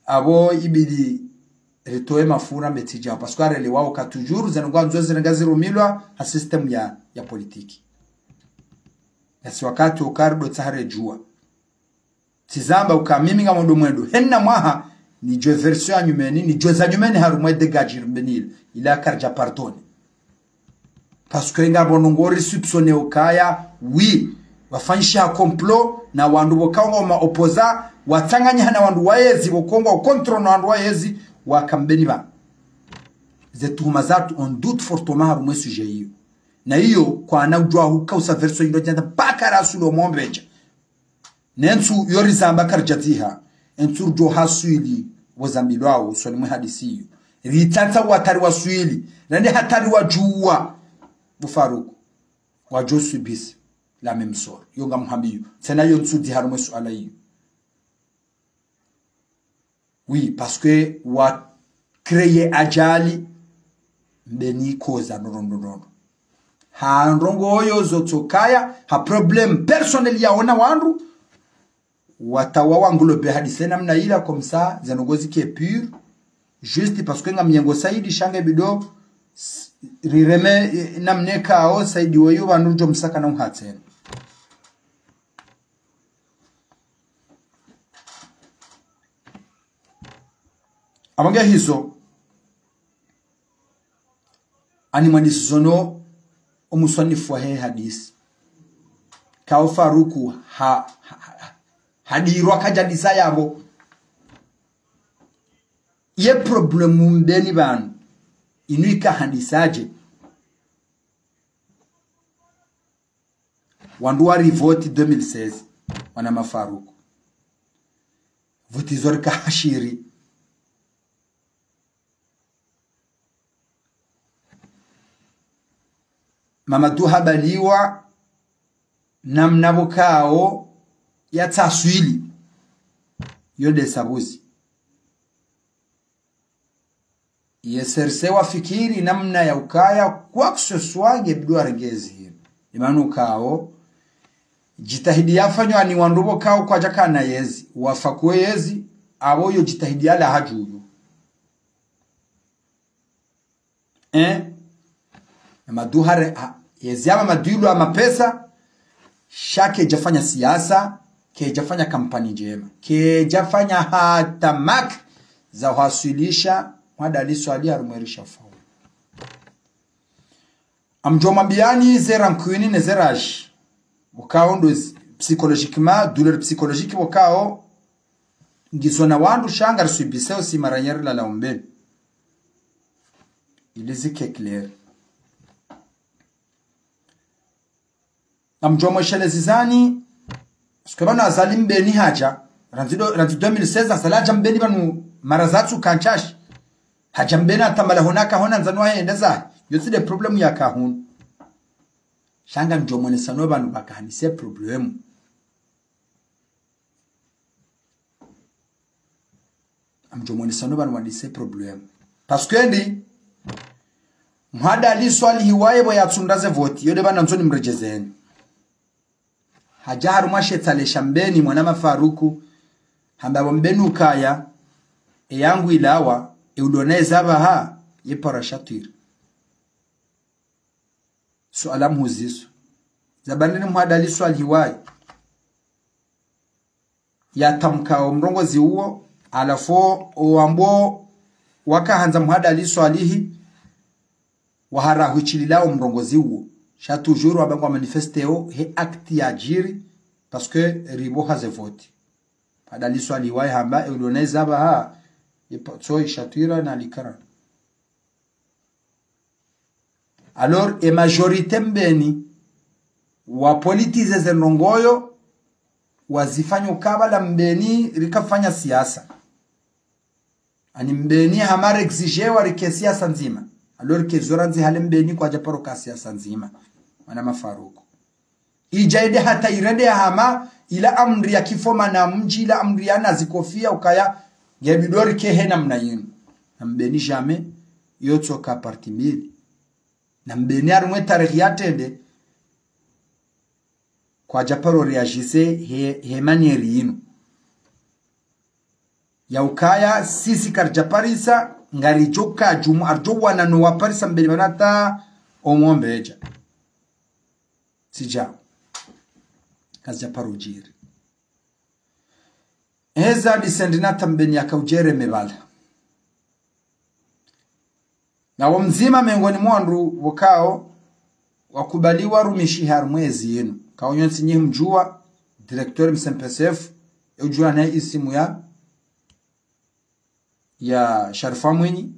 abo ibidi retoe mafura metija parce que arele wao ka toujours zanongwa nzoze ngaziro milwa ha system ya politiki yasi wakati ukardo tsare jua tizamba ukamimi ngamondo mwendo henna mwaha ni jo version nyumeni ni jo za nyumeni harumwe de gajir benil ila karja pardon parce que ngabo ngori soupçonné okaya oui wafanyisha complot na wandu bokaongo ma opposa watanganya na wandu waezi bokongo control na wandu waezi wakambeni ba zetuma zatu on doute fortement harumwe sujet hiyo na hiyo kwa anajua hukausa version ndo janda bakara sulo mombeja nensu yorizamba karjatiha entur jo haswili wazambilwao swali mwe hadisi ritata watari waswili nande hatari wajua Faruku wajo subis la même sort yonga muhambiyo sena yonsu di harumwe suala hiyo oui parce que wa créer ajali mbeni koza ndondo ha ndongo yo zotokaya ha problem personnel ya ona wandu watawawa nglobe hadise namna ila comme ça zanongozi qui est pur juste parce que ngamyengo saidi shange bido rireme namne kao saidi wayo banujo msaka na uhatsen amanga hizo ani mandisizono omusanifu wa hadisi kao Faruku hadirwa kajadisa yabo ye problemu mbeni banu inuika hadisaje wanduwa rivoti 2016 wana mafaruku voti zorika hashiri Mamadou Habaliwa namnabokao ya taswili yode sabuzi yeserse wa fikiri namna ya ukaya kwa kusoswage bidua regezi imanu kao jitahidi yafanywa ni wandubo kao kwa jaka na yezi wafakwe yezi abo yo jitahidi ala hajuyu maduhare yeziama maduilo ama pesa shake jafanya siasa ke jafanya kampani njema ke jafanya hata mak za wasilisha mwadaliso aliarumwerisha faulu amjoma biani zera mkwini ne zeraji wakao ndo psychologiquement douleur psychologique wakao ngizona wandu shanga risubiseo si maranyeri la laombeni ilizike clair amjoma shelezizani skabana azalim beni haja ranzido 2016 salaja mbeni banu marazatu kanchash haja mbeni atamala honaka hona nzanwa endeza yosi de problem ya kahun shanga mjoma nesano banu bakani se problem amjoma nesano banu wadise problem parce que ndi mhada ali swali hiwaye bo yatsundaze voti yode bana nzoni mrejezeni hajaru mashetale shambeni mwanama Faruku hamba mbenu kaya yangu ilawa eudoneza baha ye parashatir suala mhuzisu zabanini mhadali swali hiwai ya tamka mrongozi huo alafo oambo wakahanza mhadali swalihi wahara huchililao mrongozi huo cha toujours abango manifesteo he acte ya jiri parce que ribo haze vote padali swali wai hamba eudoneza baha yepotso ishatira na likara alors e majorité mbeni wa politize zenongoyo wazifanya ukabala mbeni rikafanya siasa ani mbeni hamare exigewa rike siasa nzima alors que zoranzi hale mbeni kwa japaro ka siasa nzima Mwanama Faruku ijaide hata irende hama ila amri ya kifoma na mji ila amri ya nazikofia ukaya gebidori kehe na mnayinu na mbeni jamais yotoka parti mili na mbeni arumwe tarehe yatende kwa japaro reagise he manieri yinu ya ukaya sisi karjaparisa ngari joka jumu arjowa na nuwa parisa mbeni manata omombeja sija kazi japaro ujiri heza disendinata mbeni ya kaujere mebala na wamzima miongoni mwandu wakao wakubaliwa rumishi harumwezi yenu kaonyonsi nye mjua direktori MSMPSF ujua na isimu ya Sharifa Mwenyi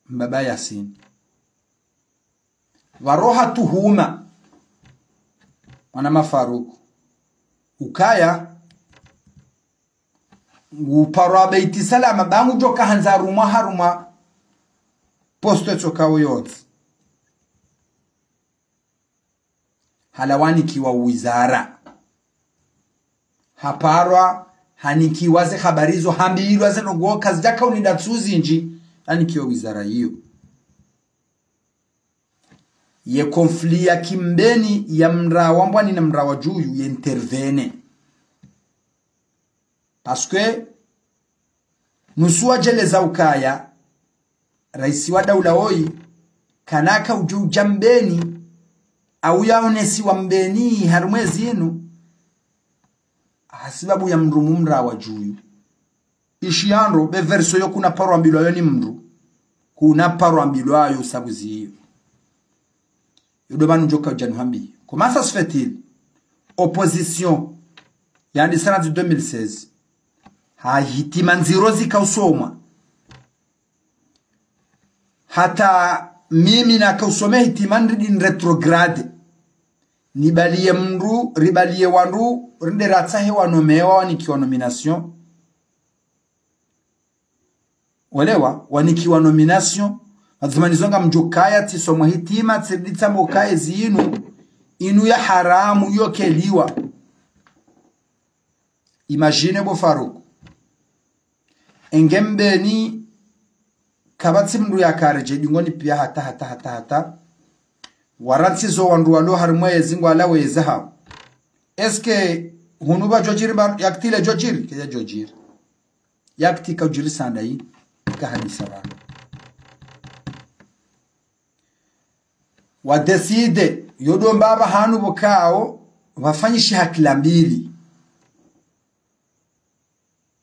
mbaba Yasin waroha tuhuma Mwanama Faruku ukaya uparwa beiti salama bangu joka hanza haruma posto chokawo yote halawani kiwa wizara haparwa hanikiwaze habarizo hambirwa zenogo kazi jaka unidatsuzi nji anikiwa wizara hiyo ye konflit ya kimbeni ya mrawa mbwani na mrawa juyu ye intervene parce que nusua jeleza ukaya raisi wa daula hoi kanaka uju jambeni au yaonesi wa mbeni harumwezi inu hasibabu ya mrumu mrawa juyu ishiandro be verso yo kuna paro ambilo ayo ni mru kuna paro ambilo ayo sabuzi hiyo yodobanu joka januhambi comment ça se fait-il opposition yani sana de 2016 hitima nzirozi kausoma hata mimi na kausome hitimandri din retrograde nibalie mru ribalie wandu rinde ratsahe wanomewa wanikiwa nomination walewa wanikiwa nomination azumanizonga mjokaya tisomwa hitima tsiditsa mokaye zinu inu ya haramu yokeliwa imagine bo Faruku engembeni kabatsi mndu ya kareje dingoni pia hata waransi zo wandu walo harumwe zingo alawe zaha eske hunuba jojiri yaktile jojiri kaya jojiri yakti ka jiri sandai ka hadisa ba wa decide yodo mbaba hanu bokao wafanyishi hakila mbili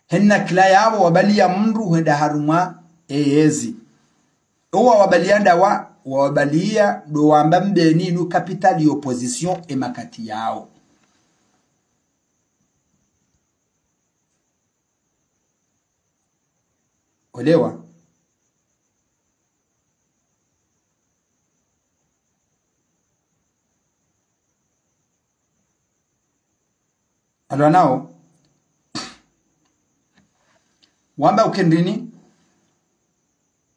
henna kila yabo wabali ya mndu huenda haruma eyezi owa wabalianda wa wabalia do wamba mbeni nu capital opposition e makati yao olewa alwa nao wamba ukendrini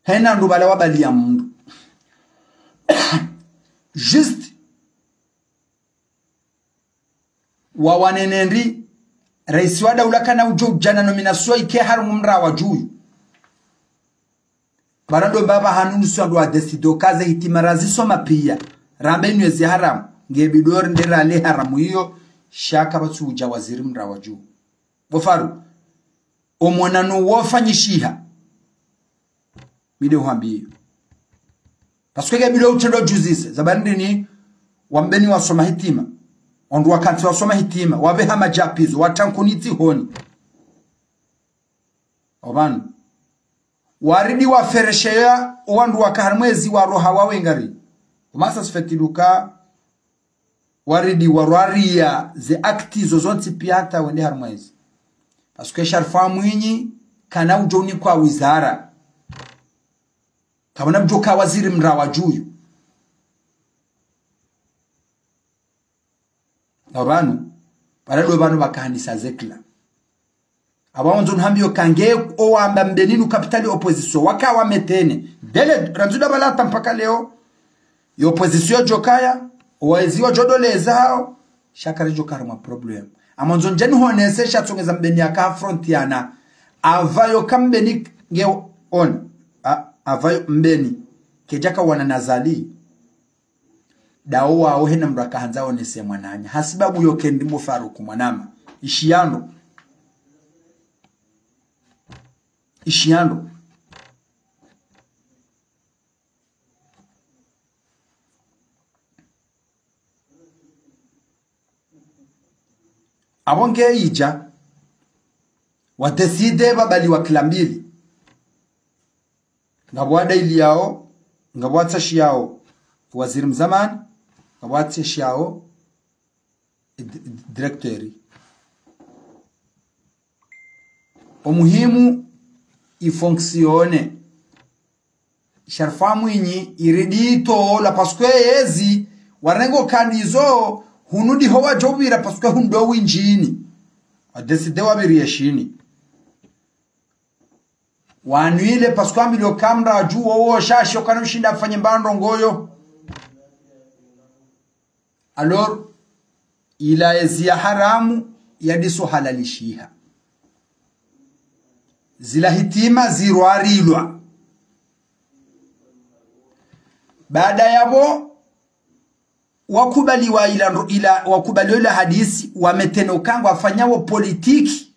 hena ndubala wabalia mndu just wa wanenenri rais wa daula kana ujo jana nominasio ike harumu mra wa juyu barado baba hanunu swandu wa desido kaze hitimarazi soma pia rambe nywezi haramu ngebidori ndera ale haramu hiyo shaka batu uja waziri mra wa juyu bofaru omonano wafanyishiha bide huambiyo paswege bide utendo juzise zabandi ni wambeni wasoma hitima ondu wakati wasoma hitima wabeha majapizo watankuniti honi obanu waridi wafereshea wandu wakaharmwezi wa roha wawengari umasa sfetiluka waridi warwaria ze akti zozonti piata wende harmwezi paswege sharfa mwinyi kana ujoni kwa wizara kabona mjoka waziri mra wa juyu obanu barado banu bakahanisa zekla abawonzo nhambiyo kange owamba mbeninu capital opposition wakawa metene dele ranzuda balata mpaka leo yo opposition jokaya owaziwa jodoleza hao shakari jokarma problem amonzo njeni honese shatsongeza mbeni aka frontiana avayo kambeni nge on avayo mbeni kejaka wana nazali dawo wao hena mraka hanza onese mwananya hasibabu yoke ndimo faruku mwanama ishiando abonge ija wateside babali wa kilambili ngabwada ili yao ngabwatsa shiyao waziri mzamani ngabwatsa shiyao directori omuhimu ifonksione sharfamu inyi iridito la paskwe yezi warengo kandizo hunudi howa jobira paskwe hundo winjini adeside wabiri yeshini wanuile paskwe amilio kamra juo uo shashi okana mshinda afanye mbando ngoyo alor ila ezi ya haramu yadiso halalishiha zila hitima zirwarilwa baada yabo wakubaliwa wakubaliwa ila hadisi wametenokangwa afanyawo politiki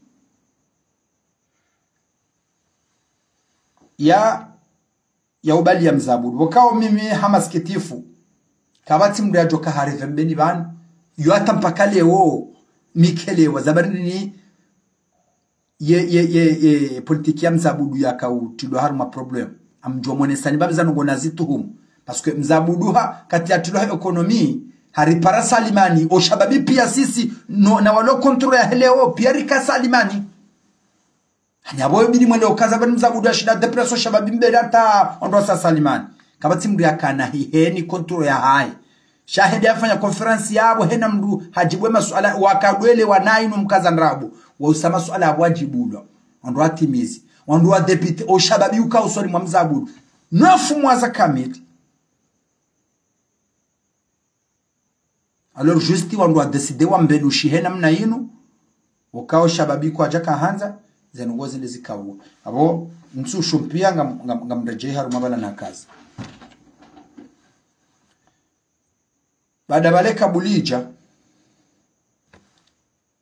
ya ubali ya mzabudu wakao mimi hamaskitifu kabati mdu ya joka harife mbeni banu yu hata mpaka leo mikelewa zabarini ye politiki ya mzabudu ya kautilo haruma problem amjua mwenesani babi zanu gonazitu humu paske mzabuduha kati ya tilo ekonomi haripara salimani o shababi pia sisi no, na walo kontrol ya heleo pia rika salimani hanyaboyo bili mwele okaza bani mzabudu ya shida depreso shababi mbedata ondosa salimani kabati mdu ya kana hiheni kontrol ya hai shahidi ya fanya konferansi yabo hena mdu hajibwe masuala wakadwele wanainu mkaza nrabu wa usama suala wajibulo ondo atimizi ondo wa deputy o shababi uka usoni mwa mzabudu nafu mwaza kamili alors justi ondo decide wa mbelu shihena mna yinu ukao shababi kwa jaka hanza zenongozi lezikawo abo nsu shumpia ngamreje haruma bala na kazi baada baleka bulija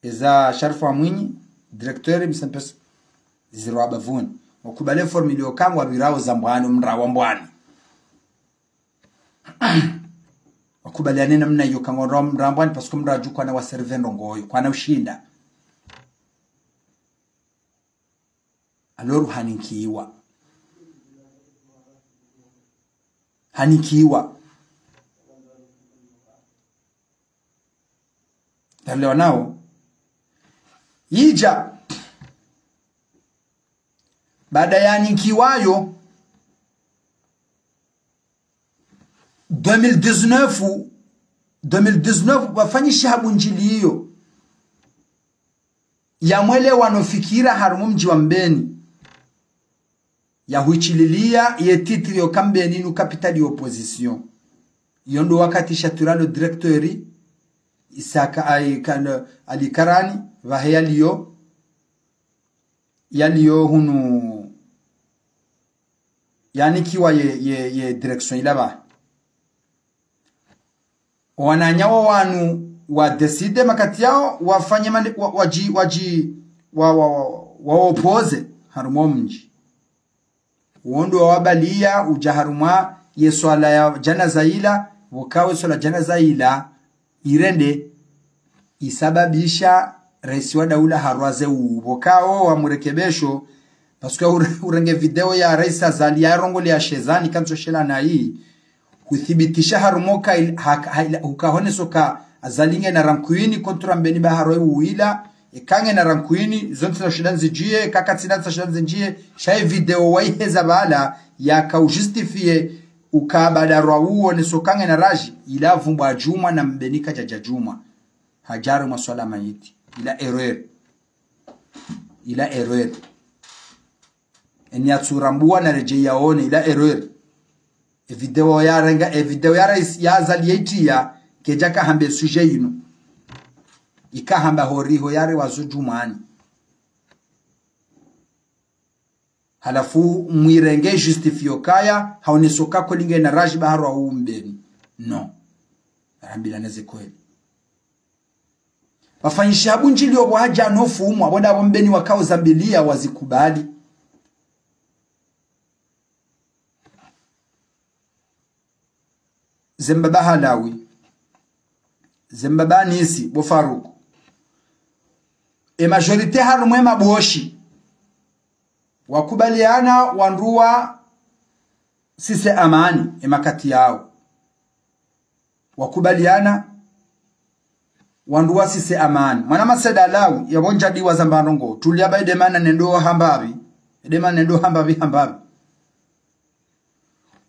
eza sharfa mwinyi directeur msempes ziro abavuni wakubale formulio kangwa birao za mbwani mrawa mbwani akubaliane namna hiyo kangoro mrambwani pasko mraju kwa na waservendo ngoyo kwa na ushinda aloru hanikiwa Talewa nao ija baada ya nikiwayo 2019 wafanyisha habu njili hiyo ya mwele wanofikira harumu mji wa Mbeni ya huichililia ye titri yo kambeni nu kapitali opposition yondo wakati shaturalo directori Isaka alikarani vahe yaliyo hunu yani kiwa ye direction ilaba wananyawa wanu wa decide makati yao wafanye wa opose harumo mji wondo wabalia ujaharuma yeswala ya janaza ila wakawe swala janaza ila irende isababisha rais wa daula harwaze ubokao wa murekebesho paske urenge video ya rais Azali ya rongole ya Shezani kanzo shela na hii kuthibitisha harumoka ukahone soka Azalinge na rankuini kontra Mbeni baharoi uila ikange na rankuini zonte na shidan zijie kakatina na shidan zijie shai video waiheza bala ya kaujustifie ukabada rwauo ni sokange na raji ila vumba Juma na Mbenika jaja Juma hajaru maswala mayiti ila erreur eni atsurambua na reje yaone ila erreur video ya rais ya Azali yetia kejaka hambe sujet yino ikahamba horiho yare wazujumani halafu mwirenge justifio kaya haonesoka kolinge na raji baharu wa Mbeni no arambila neze kweli wafanyisha habu njili obo haja anofu umwa wada Mbeni wakao zambilia wazikubali Zembaba Halawi Zembaba Nisi Bofaruku majorite harumwe maboshi wakubaliana wanrua sise amani makati yao wakubaliana wanrua sise amani mwana maseda lawi yabonja diwa zambarongo tuliaba edemana nendo hambabi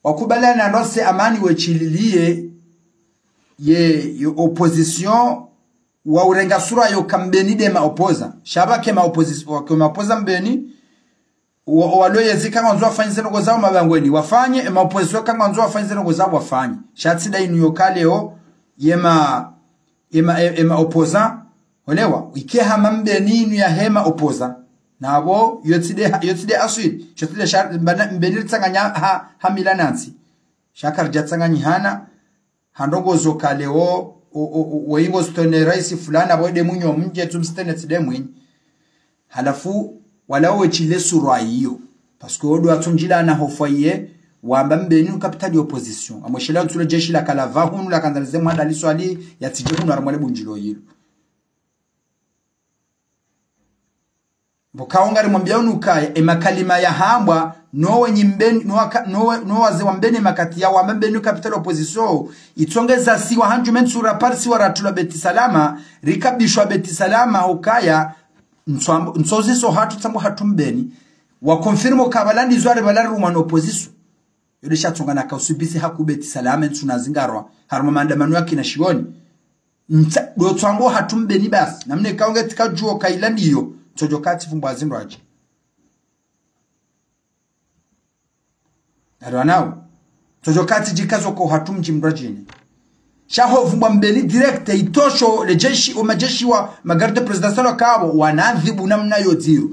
wakubaliana ndose amani wechililie ye opposition wa urenga sura yo kambeni de ma opposa shabake ma opposition wa opposa Mbeni walo yezika nganzo afanyise ngo zao mabangweni wafanye ma opposition kanganzo afanyise ngo zao wafanye shatsida inu yokaleo yema opposa olewa ikeha Mbeni inu ya hema opposa nabo yotside aswid chotside shar Mbeni tsanganya ha milanansi shakar jatsanganyi hana handongo zokaleo waingo stone rais fulana wode munyo mje tumstene tidemwini halafu walao wechile surwa hiyo paske odo atunjila na hofaye wamba Mbeni kapitali opposition amoshela ntule jeshi la kalava hunu la kandalize mwanda liswali yatije hunu aramwale bunjilo yilo bokaonga rimwambia unuka makalima ya hambwa no wenye Mbeni no waze wa Mbeni makati ya wa Mbeni capital opposition itongeza siwa hanjumen sura parsi wa ratula beti salama rikabishwa beti salama ukaya nsozi so hatu tsambo hatu Mbeni wa confirmo kabalandi zware balari rumano opposition yule shatonga na kausubisi haku beti salama ntunazingarwa haruma maandamano yake na shioni do tsambo hatu Mbeni basi namne kaonge tikajuo kailandi hiyo tojokati fumba zinraji Aranao tojokati jikazo ko hatumji mrajini shaho vumba Mbeni direct itosho le jeshi o majeshi wa magarde presidential kabo wanadhibu namna yo zero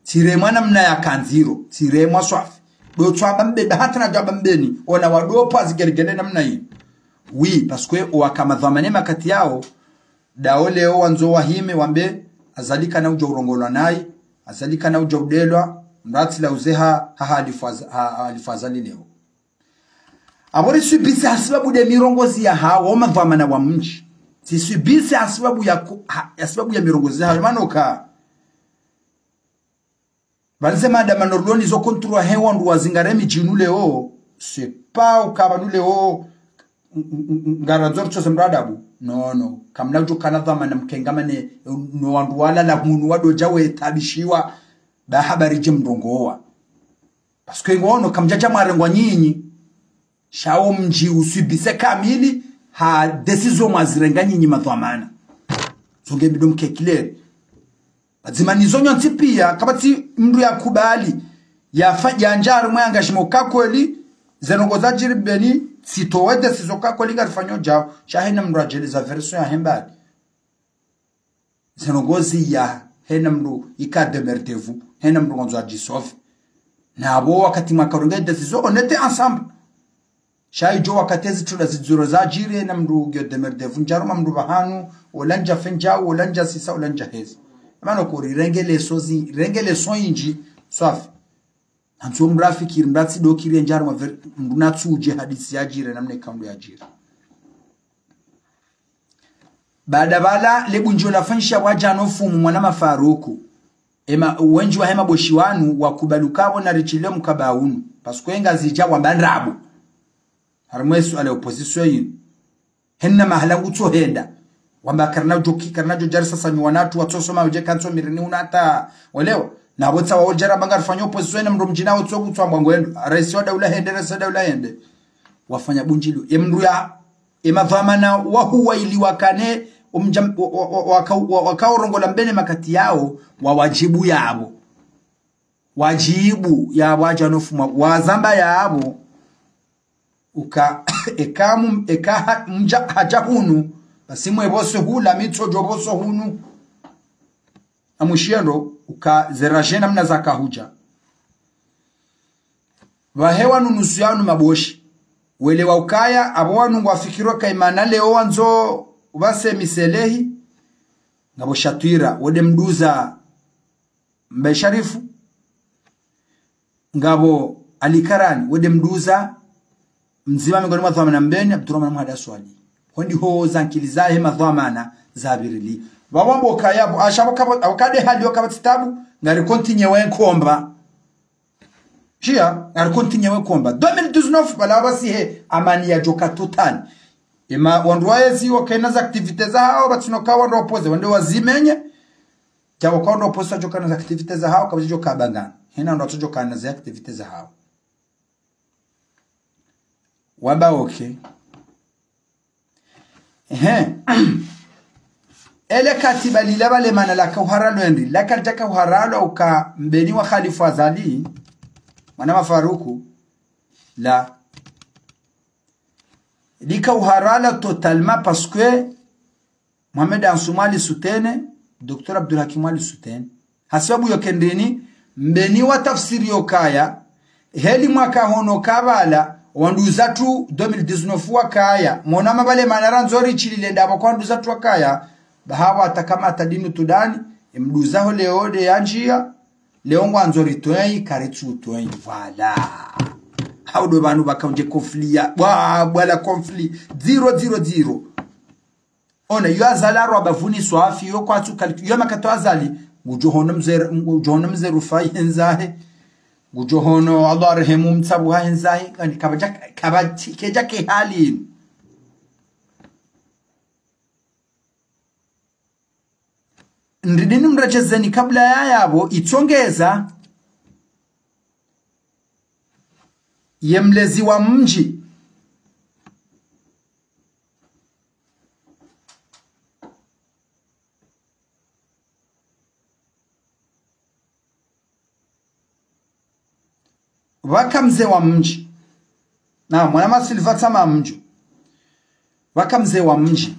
tiremwa namna ya kanziro tiremwa swafi do twaba Mbeni hata na jaba Mbeni ona wadopo azigelegele namna hii parce que wakama dhamane makati yao daole wanzo wahime wambe azalika na ujo urongolwa naye azalika na ujo udelwa mrati la uzeha alifazali leo abori subisi sababu de mirongozi ya hao madhamana wa mji si subisi sababu ya mirongozi hao manoka Balsema da manorloni zo kontroa hewa ndu wazingaremi jinule o c'est pas ukabanule o ngaranzor semradabu no kamnajo kanadha na mkengamane no wandu wala la munu wado jawe tabishiwa ba habari jimdongowa parce que ngono kamjaja marengwa nyinyi shao mji usibise kamili ha decision mazirenga nyinyi mathamana songe bidom kekile bazimani zonyo ntipia kabati mndu ya kubali ya faja njaro mwanga shimoka kweli zenongoza jiribeni sitowede sizoka kweli ngarifanyo jao shahina mndu ajeliza version ya hembali zenongozi ya hena mndu ikademertevu hena mndu ngonzo ajisofi na abo wakati makaronga decision onete ensemble shayi jo wakatezi tula zizuro za jiri na mndu gyodemertevu njaro mndu bahanu olanja fenjao olanja sisa olanja hezi Mano kuri rengele soinji swafi Anso mrafiki mratsi dokiri njaro mnatsu uje hadisi ya jire namne kambu ya jire Baada bala lebu njola fansha wajano fumu mwana mafaruku Ema uwenji wa hema boshiwanu wakubalukabo na richile mkabaunu Paskuenga zija wambandrabu Harmwesu ale opposition yin Henna mahalangu tso henda Wamba karnajo jari sasa miwanatu watosoma uje kanso mirini unata Walewa na wotsa wa ojara bangar fanyo opposition mndu mjina wotsogu twa mwangwendo Raisi wa daula hende rasa daula hende Wafanya bunjilu Emndu ya Emadhamana wahuwa ili wakane Wakaurongola mbene makati yao Wawajibu yabo Wajibu ya wajanofu Wazamba yabo Eka haja hunu Basimu ebose hula mito joboso hunu Amushiendo ukazerajena mna zaka huja Wahewa nunusu yanu maboshi Wele wa ukaya abwanu wafikirwa kaimana leo wanzo Ubase miselehi Ngabo shatwira wode mduza Mbaye Sharifu Ngabo Alikarani wode mduza Mzima mingoni madhamana mbeni Abdurrahman Muhada Swali Hondi ho zankiliza hema dhamana zabirili Wawambo kayabo ashabo wakade hali wakabatitabu ngari kontinye wenkomba Jia ngari kontinye wenkomba 2019 bala he amani ya joka total Ema wanduwaezi wakaina za aktivite za hao Batinoka wando wapoze wande wazimenye Jawa kwa wando wapoze joka na za aktivite za hao Kabazi joka abangana Hina wando joka na za aktivite za hao Waba okay Ele katiba lilaba le mana la kauharalo endi la kalta kauharalo uka mbeni wa Khalifa Azali Mwana mafaruku La Li kauharalo totalement parce que Mohamed Ansoumali soutene Dr. Abdul Hakim Ali soutene Hasabu yokendeni mbeni wa tafsiri yokaya Heli mwaka hono kabala Wanduzatu 2019 wakaya Mona mabale manara nzori chilile ndaba kwa wanduzatu wakaya Bahawa atakama atadinu tudani Mduzaho leode yanjia Leongwa nzori tuenyi karitsu tuenyi Vala Haudo banu baka unje konflia Wala konfli 000 Ona yu azalaru wabavuni swafi Yu kwa tu kaliku Yu makato azali Ujohono mzeru fai henzahe Gujohono Allah rahemu mtabu haenzahi Keja ke hali Ndidini mrachezeni kabla ya yabo Itongeza Yemlezi wa mji Waka mzee wa mji Na mwana masilivata ma mju Waka mzee wa mji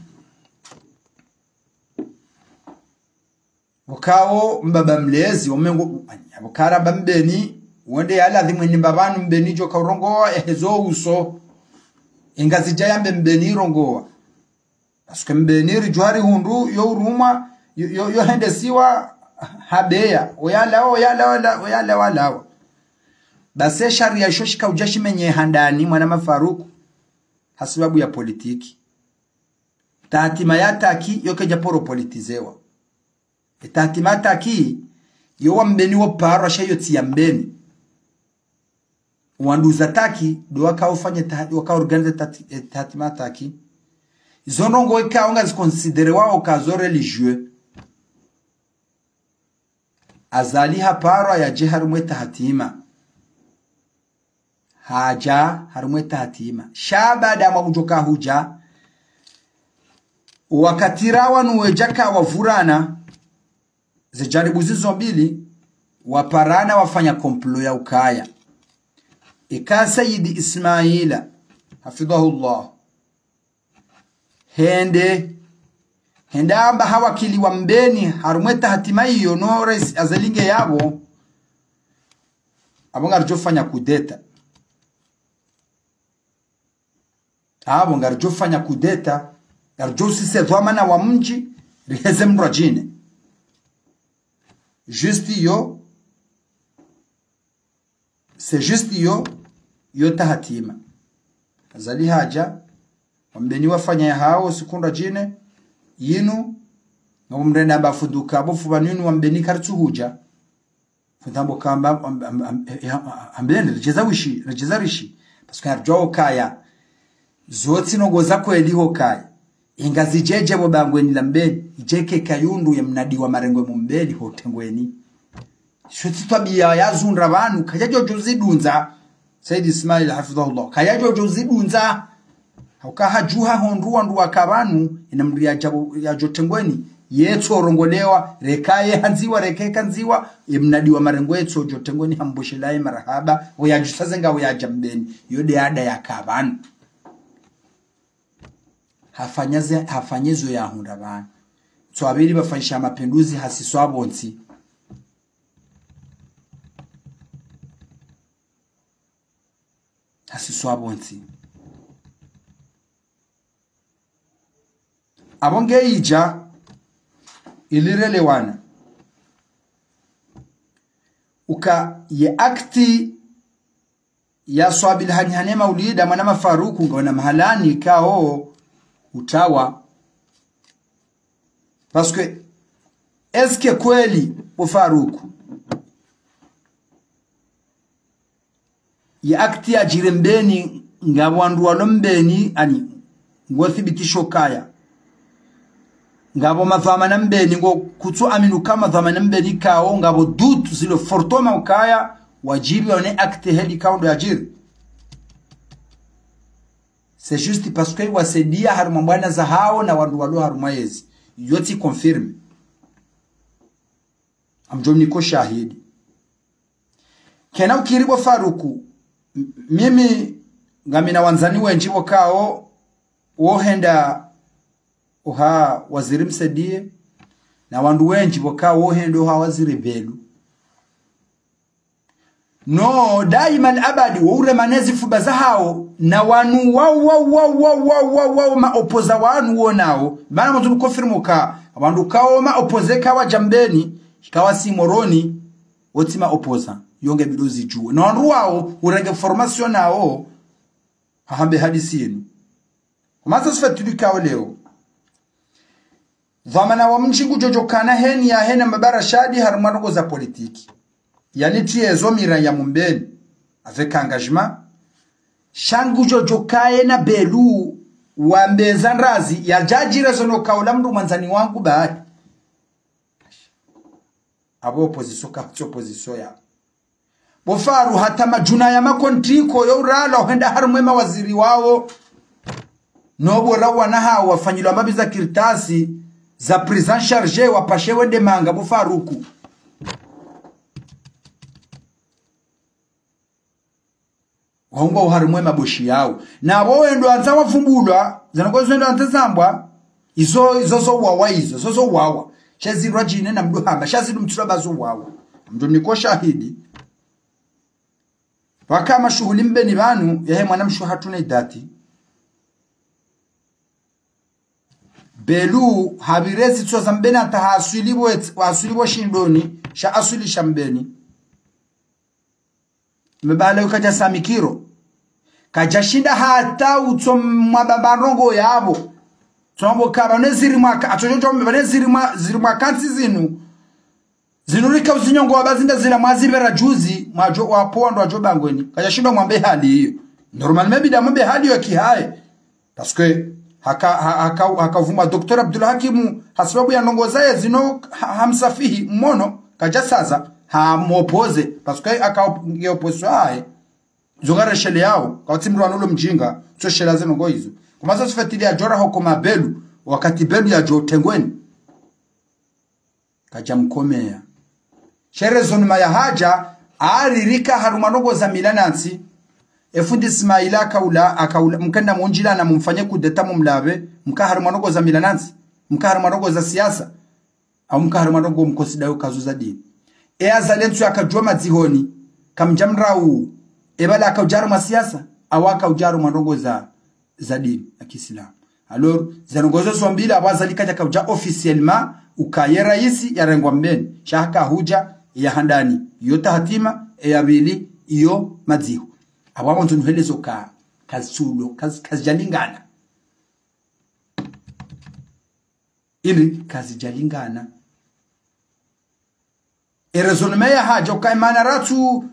Wakao mbaba mlezi Wamengo Wakara mbeni Wende yala dhimweni mbabanu mbeni Joka urongoa ehezo uso Ingazi jaya mbeni rongoa Asuke mbeni rijuhari hundu Yo uruma Yo hende siwa Habeya Oyala Base sharia shoshika ujashi menye handani Mwana mafaruku hasibabu ya politiki tahatima yataki yoke japoro politizewa tahatima yataki yo wambeni wo paro shayo tiyambeni wanduza taki do wakaufanye wakaorganize tahatima yataki zonongo ikaonga zikonsidere wao kazo religieux azali haparo ya je harumwe tahatima haja harumwe tahatima shabada mabujoka huja wakatirawa nuwejaka wavurana zijaribu zizo mbili waparana wafanya komplo ya ukaya ika Sayyidi Ismaila hafidhahullah hende amba hawakili wa mbeni harumweta hatima iyo nores azalinge yabo abo ngarjofanya kudeta ngarjosi se dhwamana wa mji riheze mrajine juste yo tahatima azali haja wambeni wafanya ya hao sikunda jine yinu ngomrenda bafuduka bofu banunu wambeni kartuhuja fundambo kamba ambeni rejezarishi parce que arjo kaya zoti nogoza ko eliho kaya ingazi jeje bo bangweni lambeni ijeke kayundu ya mnadi wa marengwe mumbeli hotengweni shoti tabia yazunra banu kajajo zidunza Sayyid Ismail hafidhahullah kajajo zidunza haukaha juha honruwa nduwa kabanu inamri ya jotengweni yetu orongolewa rekaye hanziwa rekeka nziwa imnadi wa marengwe yetu jotengweni hambushilaye marahaba uyajusazenga uyajambeni yode ada ya kabanu hafanyezo ya hunda bana so abiri bafanyisha mapinduzi hasiswabonzi abonge ija ilirelewana uka ye akti ya swabil hanihane maulida mwana Faruku ngona mahalani kao utawa parce que est-ce que kweli po Faruku ya akti ya jirembeni ngabwandu walombeni ani ngothibitisho kaya ngabo mafama mbeni ngo kutsu aminu kama dhamana mbeni kao ngabo dutu zilo fortoma ukaya wajibi one akti heli kaundo ya jiri c'est juste parce que wasedia harumambwana za hao na wandu walo harumayezi yoti confirme amjomni ko shahidi kena ukiribo Faruku mimi ngamina wanzani wenji wakao wohenda oha waziri msedie na wandu wenji wakao wohenda oha waziri belu no daima abadi ure manezi fubaza hao na wanu wow ma opoza wanu wonao bana mtu confirm ka wandu kao ma opozeka wa jambeni kawa simoroni wotima opoza yonge bidozi juu na wandu wao urenge formation nao hahambe hadisi yenu kumasa sifatu kao leo dhamana wa mchingu jojokana heni ya hena mabara shadi harumarogo za politiki yani tiezo mira ya mumbeni avec engagement shangu jojokaye na belu wa mbeza nrazi ya jajira zono kaula mndu manzani wangu bahati abo opposition ya bofaru hata majuna ya makontriko yo urala henda harumwema waziri wao nobo rawa na hawa wafanyilo amabiza kirtasi za prison charge wapashewe demanga bofaruku waungo harumwema boshi yao na wowe ndo anza wafumbulwa zanakozo ndo antazambwa izo wawa izo wawa shazirwa jine na mduhamba shazidu mtula bazo wawa mdo niko shahidi wakama shughuli mbeni banu yahe mwana mshu hatuna idati belu habirezi tsoza mbeni atahasulibo shindoni sha asuli shambeni mbale ukaja samikiro kajashinda hata utsomwa babarongo yabo tsombo kabane zirimwa atojojo mbane zirimwa kansi zinurika uzinyongo wabazinda zila mwazibera juzi mwajo wapondo wajo bangweni kajashinda mwambe hali hiyo normalement bida mwambe hali yo kihaye parce que hakavuma Dr. Abdul Hakim hasababu ya nongozaye zino hamsafihi mmono kajasaza hamopoze parce que akaopozwa haye zogara shele yao kawatimru anulo mjinga so shela zeno ngo hizo kumaza sifatili ya jora hoko mabelu wakati belu ya jo tengweni kaja mkomea shere zonuma ya haja aririka harumanogo za milanansi efundi Ismaila akaula mkenda munjila na mumfanye kudeta mumlabe mka harumanogo za milanansi mka harumanogo za siasa au mka harumanogo mkosidayo kazuza dini azalentu akajua mazihoni kamjamrau ebala akaujaru masiasa awaka ujaru manogo za dini ya Kiislamu alors zanongozo sombila abazalika jakauja officiellement ukaye raisi ya rengwa mbeni shaka huja ya handani yota hatima ya bili iyo mazihu abamo ntuhelezo kazulo kazijalingana ili kazijalingana erezonme ya haja ukaimana ratu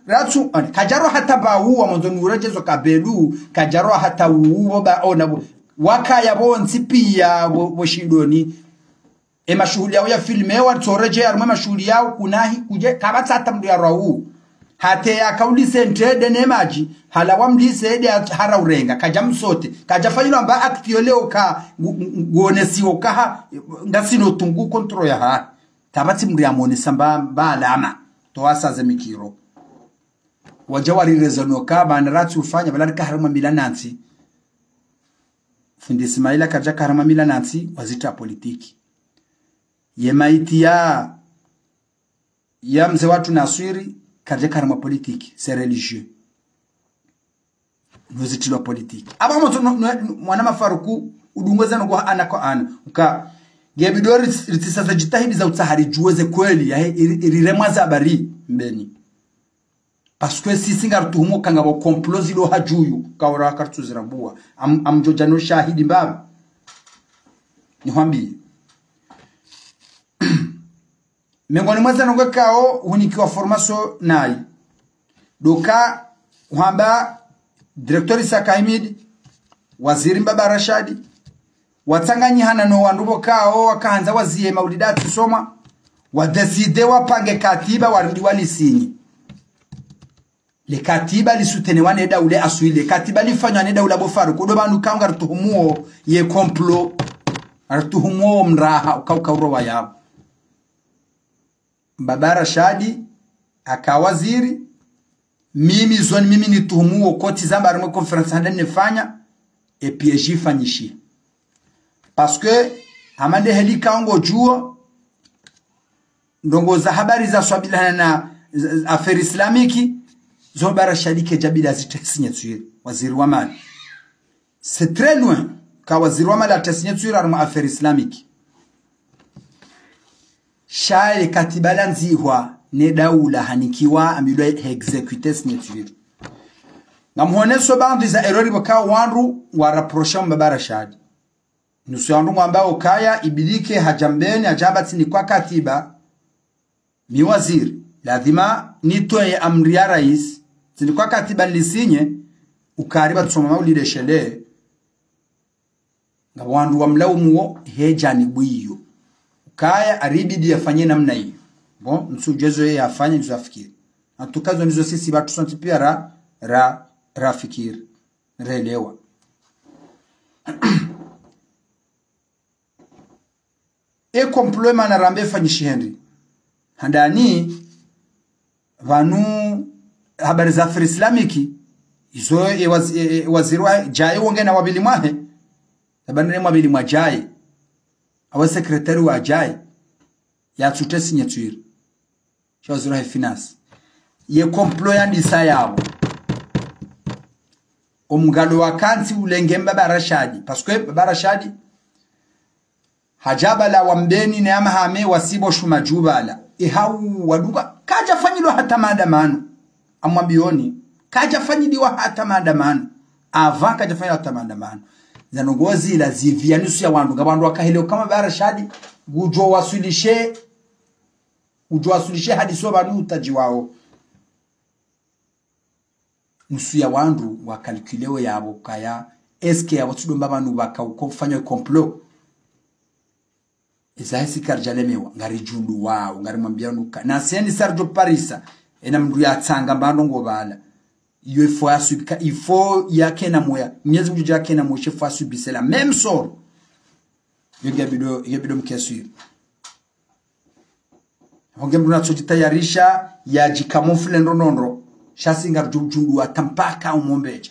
kajaro hata bawu amondoni urejezo kabelu kajaro hata uwo ba ona wakaya bonsi pia boshindoni mashuhuli yao ya filme wa toreje ya mashuhuli yao kunahi kuje kabata hata mdu ya rawu hate ya kauli sentrede nemaji hala wamlise ede hara urenga kaja msote kaja fanyilo amba aktio leo ka guonesiwo kaha ngasino tungu kontro ya haa tabati mdu ya mone samba alama toasa zemikiro wajawari rezono ka banarati ufanya balarika haruma milanansi fundi Ismaila kaja haruma milanansi wazita politiki ye maiti ya mze watu naswiri kaja haruma politiki c'est religieux nuzitilo politiki aba mwana mafaruku udungoza ngo ana kwa ana uka gebidori ritisaza jitahidi za utsahari juweze kweli ya iriremwa za bari mbeni parce que si singar tuhumo kanga bo komplozi lo hajuyu kawara kartu zirabua amjojano shahidi mbaba ni hwambi mengoni mwaza nongwe kao hunikiwa formation nai doka hwamba directeur Isaka Hamid waziri Mbaba Rashadi watanganyi hana no wandubo kao wakaanza wazie maulidati soma wadeside wapange katiba warindi walisinyi le katiba lisutene wane daule asuile katiba lifanywa ne daula bofaru kodo bandu kanga rutuhumuo ye complot rutuhumuo mraha ukaukauro wayabo Mbaba Rashadi akawaziri mimi ni tuhumuo koti zamba rumwe conference handa nefanya et puis jifanyishi parce que amande helika ongo juo ndongo za habari za swabila na affaire islamiki Mbaba Rashadi ke jabila zitesignature waziri wa mali c'est très loin ka waziri wa mali atesignature arma affaire islamiki shaye katibala nzihwa ne daula hanikiwa amilwa execute signature ngamuhoneso bandu za errori baka wandu wa rapprocher Mbaba Rashadi nusu yandu ambao kaya ibilike hajambeni ajabati ni kwa katiba mi waziri lazima nitoe amri ya rais zilikuwa katiba lisinye ukariba tusoma maulide shele ngawandu wa mlaumu hejani bwiyo kaya aribidi yafanye namna hiyo bon msujezo yeye afanye nizofikiri atukazo nizo sisi watu santi pia rafikiri relewa complot na rambe fanyishi Henry handani vanu habari za affaire islamiki izo waziri wa jai wongena wabili mwahe tabane mwabili mwajai awa sekretari wa jai ya tute signature shawaziri wa finance ye complot ya ndisa yabo omugalo wa kanti ulenge Mbaba Rashadi parce que Mbaba Rashadi hajabala wambeni na amahame wasibo shumajubala ihau waduka kaja fanyilo hata maandamano amwambioni kaja fanyiliwa hata maandamano avant kajafanya maandamano zanongozi la zivia nusu ya wandu ngabandu wakahelewa kama bara shadi ujo wasulishe hadi so banu utaji wao nusu ya wandu wakalkulewe yabo kaya eske ya watu domba banu bakafanya complot ezahisi karjalemewa ngari jundu wao ngari mwambia nuka na sendi Sergio Parisa ena mndu ya tsanga mbando ngobala il faut yake na moya nyezi mjuja yake na moya faut subir la même sort yebido mkesir honge mndu natsotayarisha ya jikamofle ndonondro shasi ngar jundu atampaka umombeje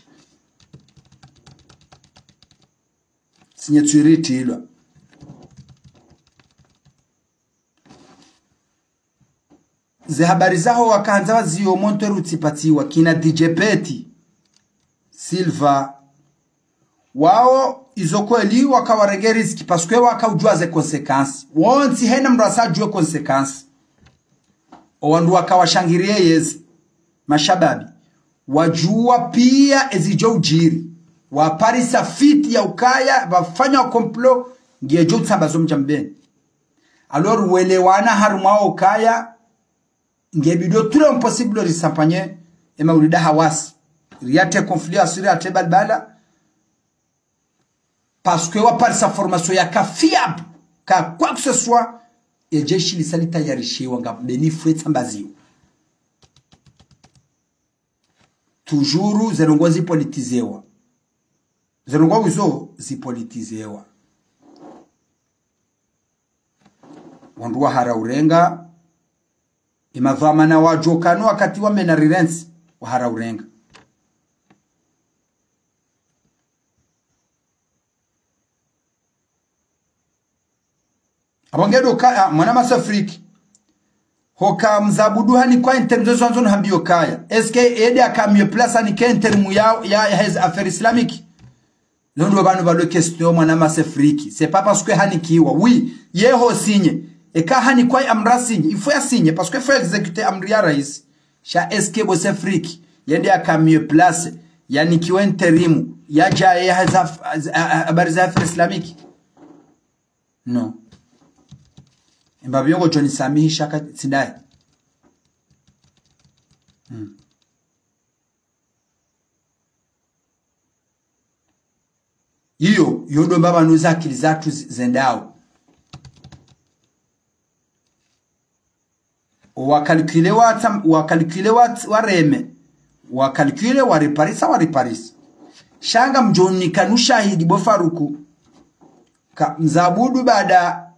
sinyeturiti hilo ze habari zao wakaanza wazio Monteru tipatiwa kina DJ Peti Silva wao izo kweli wakawaregeri riziki paskwe wakaujua ze consequences wonti hena mrasa jue consequences owandu wakawashangirie yezi mashababi wajua pia ezijo ujiri wa Parisa fiti ya ukaya wafanya complot ngejo tsambazo mjambeni alors welewana harumwa ukaya ngebido tout impossible risampanye ema ulida hawasi riate conflit asiri ate balbala parce que wa Parisa formation ya kafiab ka quoi que ce soit et jeshi lisalita yarishiwa ngabeni fwetsa mbazio toujours zerongozi politizewa zerongozo zipolitizewa wandu wa haraurenga imavamana wajokano wakati wa menarirensi wa haraurenga abongedo ka mwana masafriki hoka mzabudu hani kwa intermzo zwanzo nhambio kaya eske ede akamye place ni kentermu ya hez affaire islamique londo banu balo question mwana masafriki c'est pas parce que hani kiwa oui yeho signe et ka hani kwa amra signe il faut ya signe parce que il faut exécuter amri ya rais sha eske bo safriki yende akamye place yani kiwa interimu ya jaye hez habari za affaire islamique non mbabiyongo John Samihi shaka tindai iyo yodo mbaba nuza akili zatu zendao wakalkule wareme wakalkule wariparisa shanga mjoni kanushahidi bofaruku ka mzabudu baada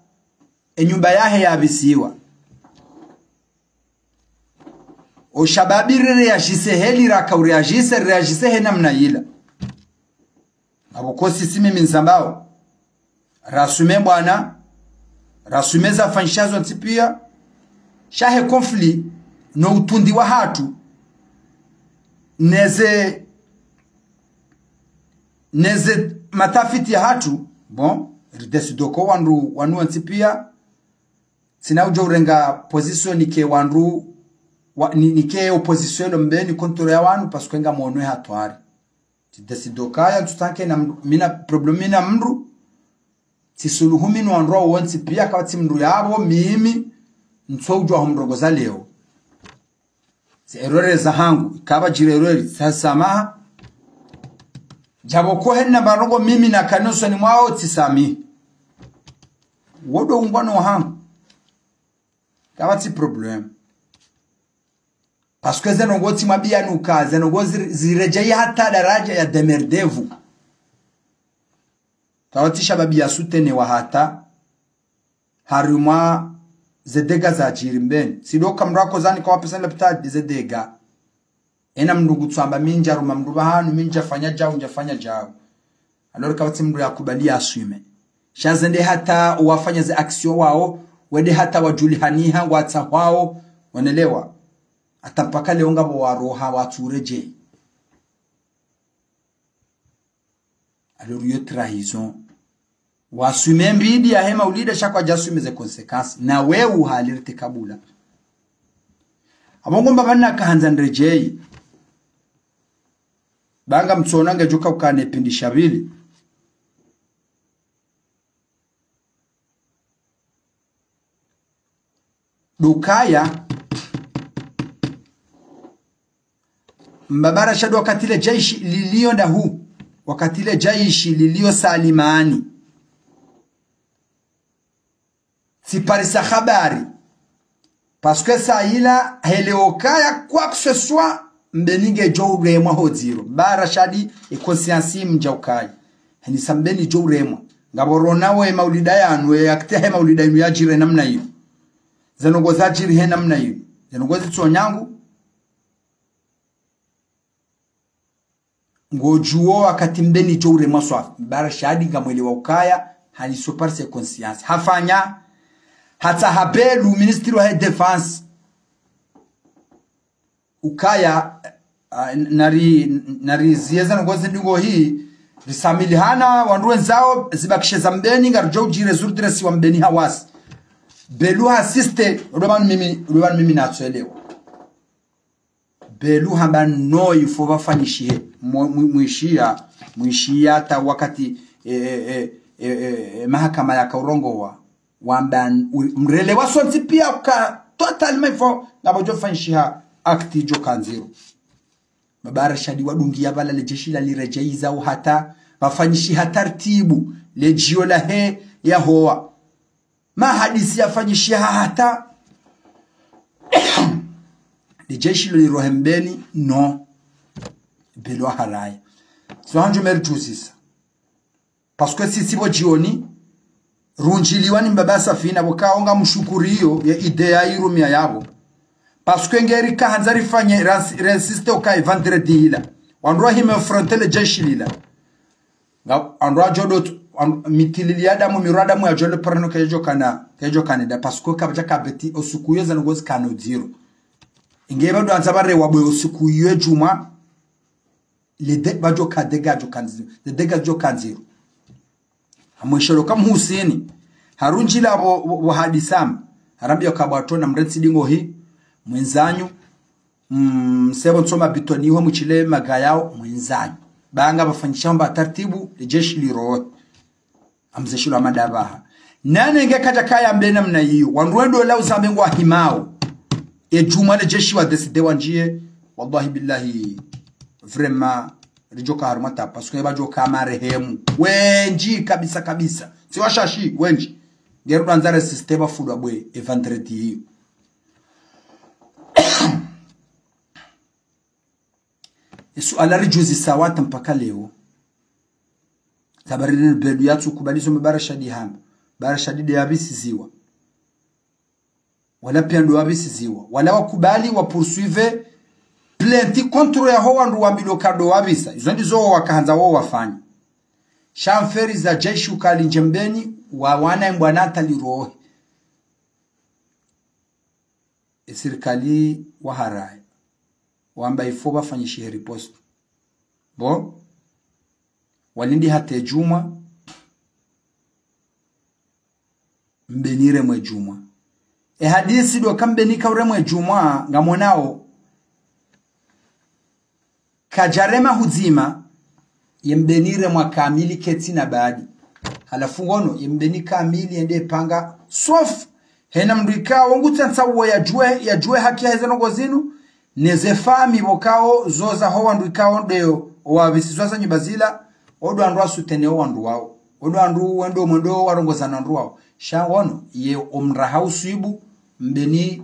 enyumba yahe yabisiwa o shababi reagise heli raka reagise he namna ila abokosi simi minzambao rasume bwana rasumeza fanshazo ntipia shahe conflit no utundi wa hatu neze matafiti ya hatu bon ridesidoko wanu ntipia sina ujo urenga position ke wandu nike opposition mbeni kontrole ya wanu parce que nga monwe hatwari tidesidoka ya tutanke na mina problemi na mru tisuluhu minu wanro wonsi pia kawati mru yabo mimi ntsoujwa homrogoza leo si errore za hangu kaba jire errore sasama jabo ko henna barogo mimi na kanoso ni mwao tisami wodo ungwano hangu kawati problem parce que zenongoti mabia nuka zenongozi zirejea hata daraja ya demerdevu kawati shababi ya sutene wa hata haruma zedega za jirimbeni sidoka mrako zani kwa pesa lepita zedega ena mndugu tsamba minja ruma mnduba hanu minja fanya jao njafanya jao alori kawati mndu ya kubalia asuime shazende hata wafanya ze aksio wao wede hata wajulihaniha watsa wao wanelewa atampaka leonga waroha watureje alors yo trahison wasume mbidi ya hema ulida shakwa jasume ze consequences na wewe uhalirte kabula abongo mbabana kahanza ndrejei banga mtsona ngejoka ukane pindisha bili dukaya mbabara shadu wakati ile jaishi lilio ndahu wakati ile jaishi lilio salimani siparisa habari parce que ça ila heleokaya quoi que ce soit mbenige jouremwa hoziro bara shadi e conscience mjaukai hani sambeni jouremwa ngaborona we maulida yanu yakte he maulida yanu yajire namna hiyo zanogo zajiri he namna hiyo zanogo zitsonyangu ngojuo wakati mbeni jouremwa swa bara shadi ngamwele wa ukaya hani super se conscience hafanya hata habelu ministry wa defense ukaya nari ziyeza ngozi ndingo hii risamili hana wanduwe nzao zibakishe za mbeni ngarjo ujire zurdire si wa mbeni hawasi belu asiste urubanu mimi natsuelewa belu hamba no yufo wafanyishihe mwishia hata wakati mahakama ya kaurongo wamba mrele wasonzi pia uka totalement fo ngabojo fanyishiha akti jo kanziro mabara shadi wadungia bala lejeshi la lirejeiza hata wafanyishi hatartibu lejio la he ya hoa ma hadisi yafanyishi hata lejeshi lo lirohembeni no belo haraya so hanjo meritu sisa parce que si bo jioni runjiliwani mbaba safina bokaonga mshukuriyo ya idea irumia yabo parce que ngeri ka hanzari fanye resiste okai vendredi hila wanroa hime fronte le jeshi lila androa jodo mitililia damu mirada mu ya jole prano kejo kanada parce que kabaja kabeti osukuyo zanogozi kano zero ingeba do anzabare wabwe osukuyo juma le de bajo kadega jo kanziro le dega jo kanziro amweshelo kama Huseni harunjila bo hadisam harambia kabwato na mretsi dingo hii mwenzanyu sebo nsoma bitoniho muchile magayao mwenzanyu banga bafanyishamba taratibu jeshi liro amzeshilo amadabaha nane ngekaja kaya mbena mna hiyo wanrwendo la uzamengwa himao juma le jeshi wa deside wanjie wallahi billahi vraiment rijoka harmata parce que bajo kama rehemu wenji kabisa si washashi wenji ngero danzare system fudwa bwe vendredi hiyo suala rijuzi sawata mpaka leo tabariri bedu yatu kubalizo mbara shadi hamba bara shadi de yabisi ziwa wala pia ndo yabisi ziwa wala wakubali wa poursuivre plainte contre ya ho ndu wambilo kado wabisa izo ndizo wakaanza wao wafanya shamferi za jeshi ukali njembeni wa wana mbwanata lirohe serikali wa harai wamba ifo bafanyishe riposte bon walindi hate juma mbenire mwe juma hadisi do kambenika ure mwe juma ngamonao kajarema huzima yembenire mwa kamili ketina baadi halafu ngono yembeni kamili ende panga sof hena mrika wongutsa nsawo ya jue haki ya hezeno gozinu nezefami bokao zoza ho wandu ikao deo wabisizwaza nyibazila odo andwa sutene wandu wao odo andu wendo mwendo warongozana andu wao shawono ye omraha usibu mbeni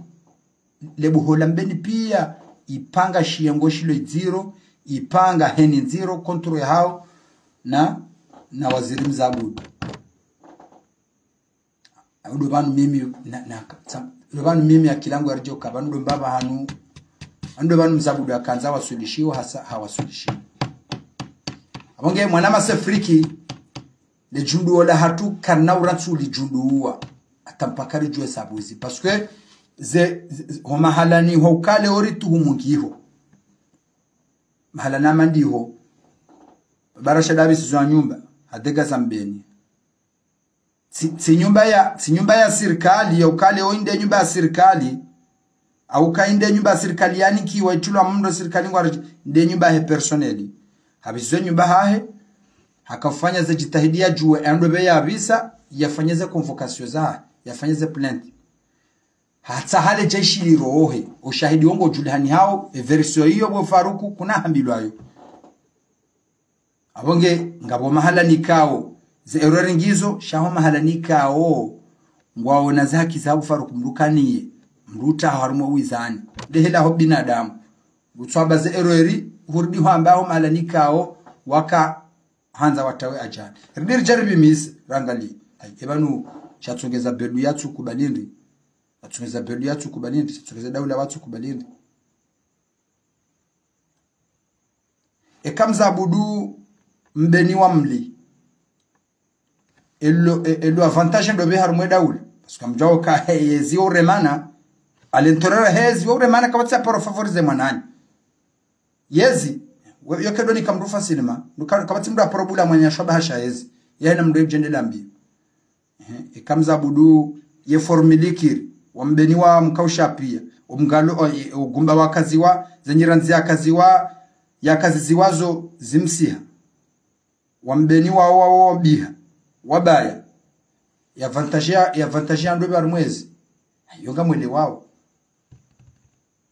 lebuhola mbeni pia ipanga shiengo shilo zero ipanga heni zero kontro ya hao na waziri mzabudu odo banu mimi banu mimi akilangu arjoka banu mbaba hanu ando banu mzabudu akanza wasulishiwa hasa hawasulishiwa abonge mwana masafriki le jundu wala hatu kana uratsu li junduwa atampakari jwe sabuzi parce que ho mahalani ho kale oritu humungiho mahalana mandiho barasha dabisi zwa nyumba adega zambeni si nyumba ya serikali ya ukale oinde nyumba ya serikali au kainde nyumba ya serikali yani kiwa itula mndo serikali ngwa de nyumba ya personeli habizo nyumba hahe hakafanya za jitahidia juwe ando be ya visa yafanyeze convocation za yafanyeze plainte hata hale jeshi lirohe ushahidi wongo julihani hao version hiyo bo Faruku kuna hambilwayo abonge ngabo mahala nikao ze error ngizo shaho mahala nikao ngwao na zaki zabu Faruku mrukaniye mruta harimo wizani dehela ho binadamu gutswaba ze errori hurdi hambao mahala nikao waka hanza watawe ajani ridir jaribi mis rangali ebanu chatsongeza bedu yatsu kubalindi atungeza bedu yatsu kubalindi chatsongeza daula watu kubalindi ekamza budu mbeni wa mli elo avantage ndo be harumwe daula parce que mjao ka hezi uremana alentorera hezi uremana kabatsa por favorize mwanani yezi yokedo ni kamrufa sinema kabatsi mdu aprobula mwanya shoba hezi yana mdu jendela mbi ekamza budu ye formulikir wambeni wa mkausha pia umgalo ugumba wakaziwa zenyiranzi ya kazi ziwazo zimsiha wambeni wa biha wabaya ya vantage ando ba mwezi yonga mwele wao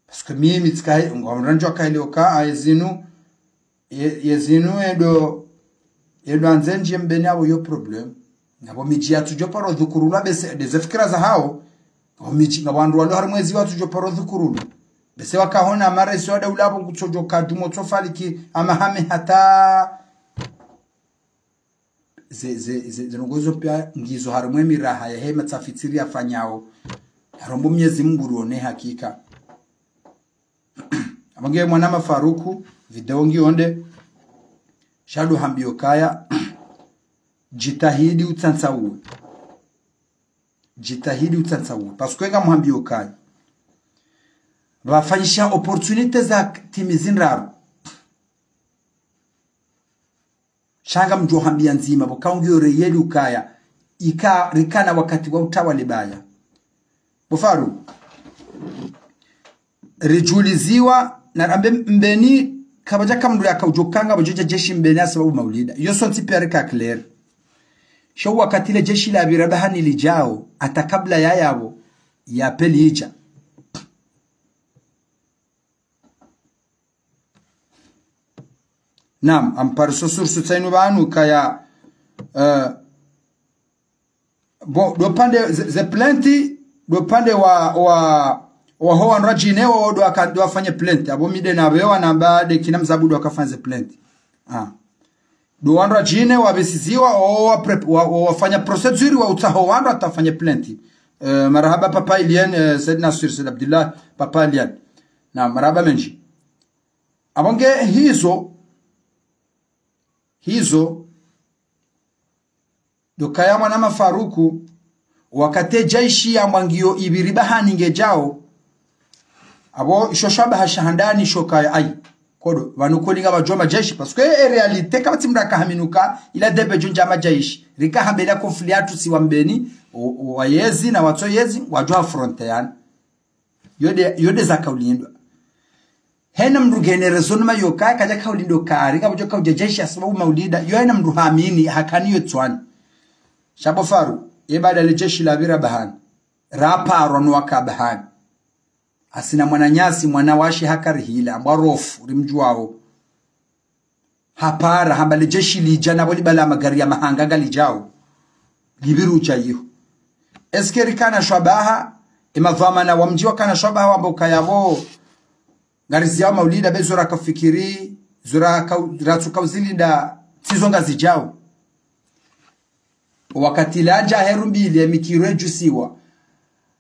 parce que mimi tskai ngomranjo kaile ka ayezinu yezinu edo anzenje mbeni abo yo problem ngabo miji yatujo paro dhukurula bese dezefikira za hao miji ngabandu walo har mwezi watujo paro dhukurula bese wakahona mara sio daula abo kuchojo kadumo tofaliki amahame hata ze ngozo pia ngizo harumwe miraha ya hema tsafitiri afanyao harombo Mwenyezi Mungu ruone hakika abange mwana Faruku video ngionde shadu hambio kaya jitahidi utansawu parce que kama hambio kaya bafanyisha opportunity za timizinraro shanga mjo hambia nzima bokaungio reyeli ukaya rikana wakati wa utawala baya Bufaru rijuliziwa na rambe mbeni kabaja kamndu yakawjokanga bojoja jeshi mbeni sababu maulida yoso ntipereka clear sho wakati ile jeshi la birabahani lijao atakabla yayabo ya pelija nam amparso sursu tsainu banu kaya bo do pande ze plenty do pande wa hoa nrajine wo do afanye plenty abo mide na bewa na baade kina mzabudu akafanye plenty do wanra jine wabesiziwa o wafanya procedure wa utaho wanra atafanye plenty marhaba papa Ilian Saidna Sir Abdullah papa Ilian na marhaba menji abonge hizo do kaya mwana Faruku wakate jaishi ya mwangio ibiribahani ngejao abo shoshaba hashandani shokaya ai kodo vanukolinga bajoma jeshi parce que en réalité kama timraka haminuka ila debe junja majaishi rika hambela konfliatu si wambeni wayezi na watu yezi wajua frontier yode za kaulindwa hena mndu generation mayoka kaja kaulindo kari kama joka jeshi sababu maulida yo hena mndu hamini hakaniyo tswani shabo Faru ibada le jeshi la bira bahani rapa ronwaka bahani asina mwananyasi mwanawashi hakarihila mwarofu rimjuao hapara hambale jeshi lijana boli bala magari ya mahanga galijao gibiru chayo eskeri kana shabaha imavamana wa mjiwa kana shabaha wa mboka yavo garizi yao maulida bezura kafikiri zura ratu kauzilinda tizonga zijao wakati lanja herumbili ya mikireju siwa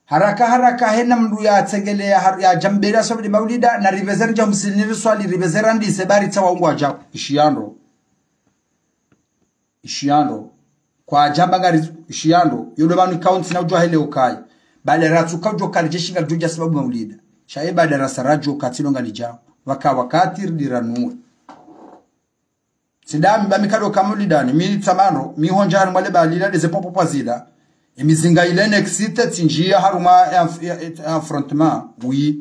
haraka hena mndu ya tsengele ya jambera sabudi maulida na rivezera ja msilini swali rivezera ndi sebari tsawa ungwa ja ishiando kwa jamba ngari ishiando yodo banu county na ujwa hele ukai bale ratu kajo kalijeshinga juja sababu maulida shaiba darasa rajo katino ngalija wakati diranu sidami bamikado kamulida ni mi tsamano mi honjana mwale balila de zepopo pazila emizinga ilene exite tinjia haruma affrontement oui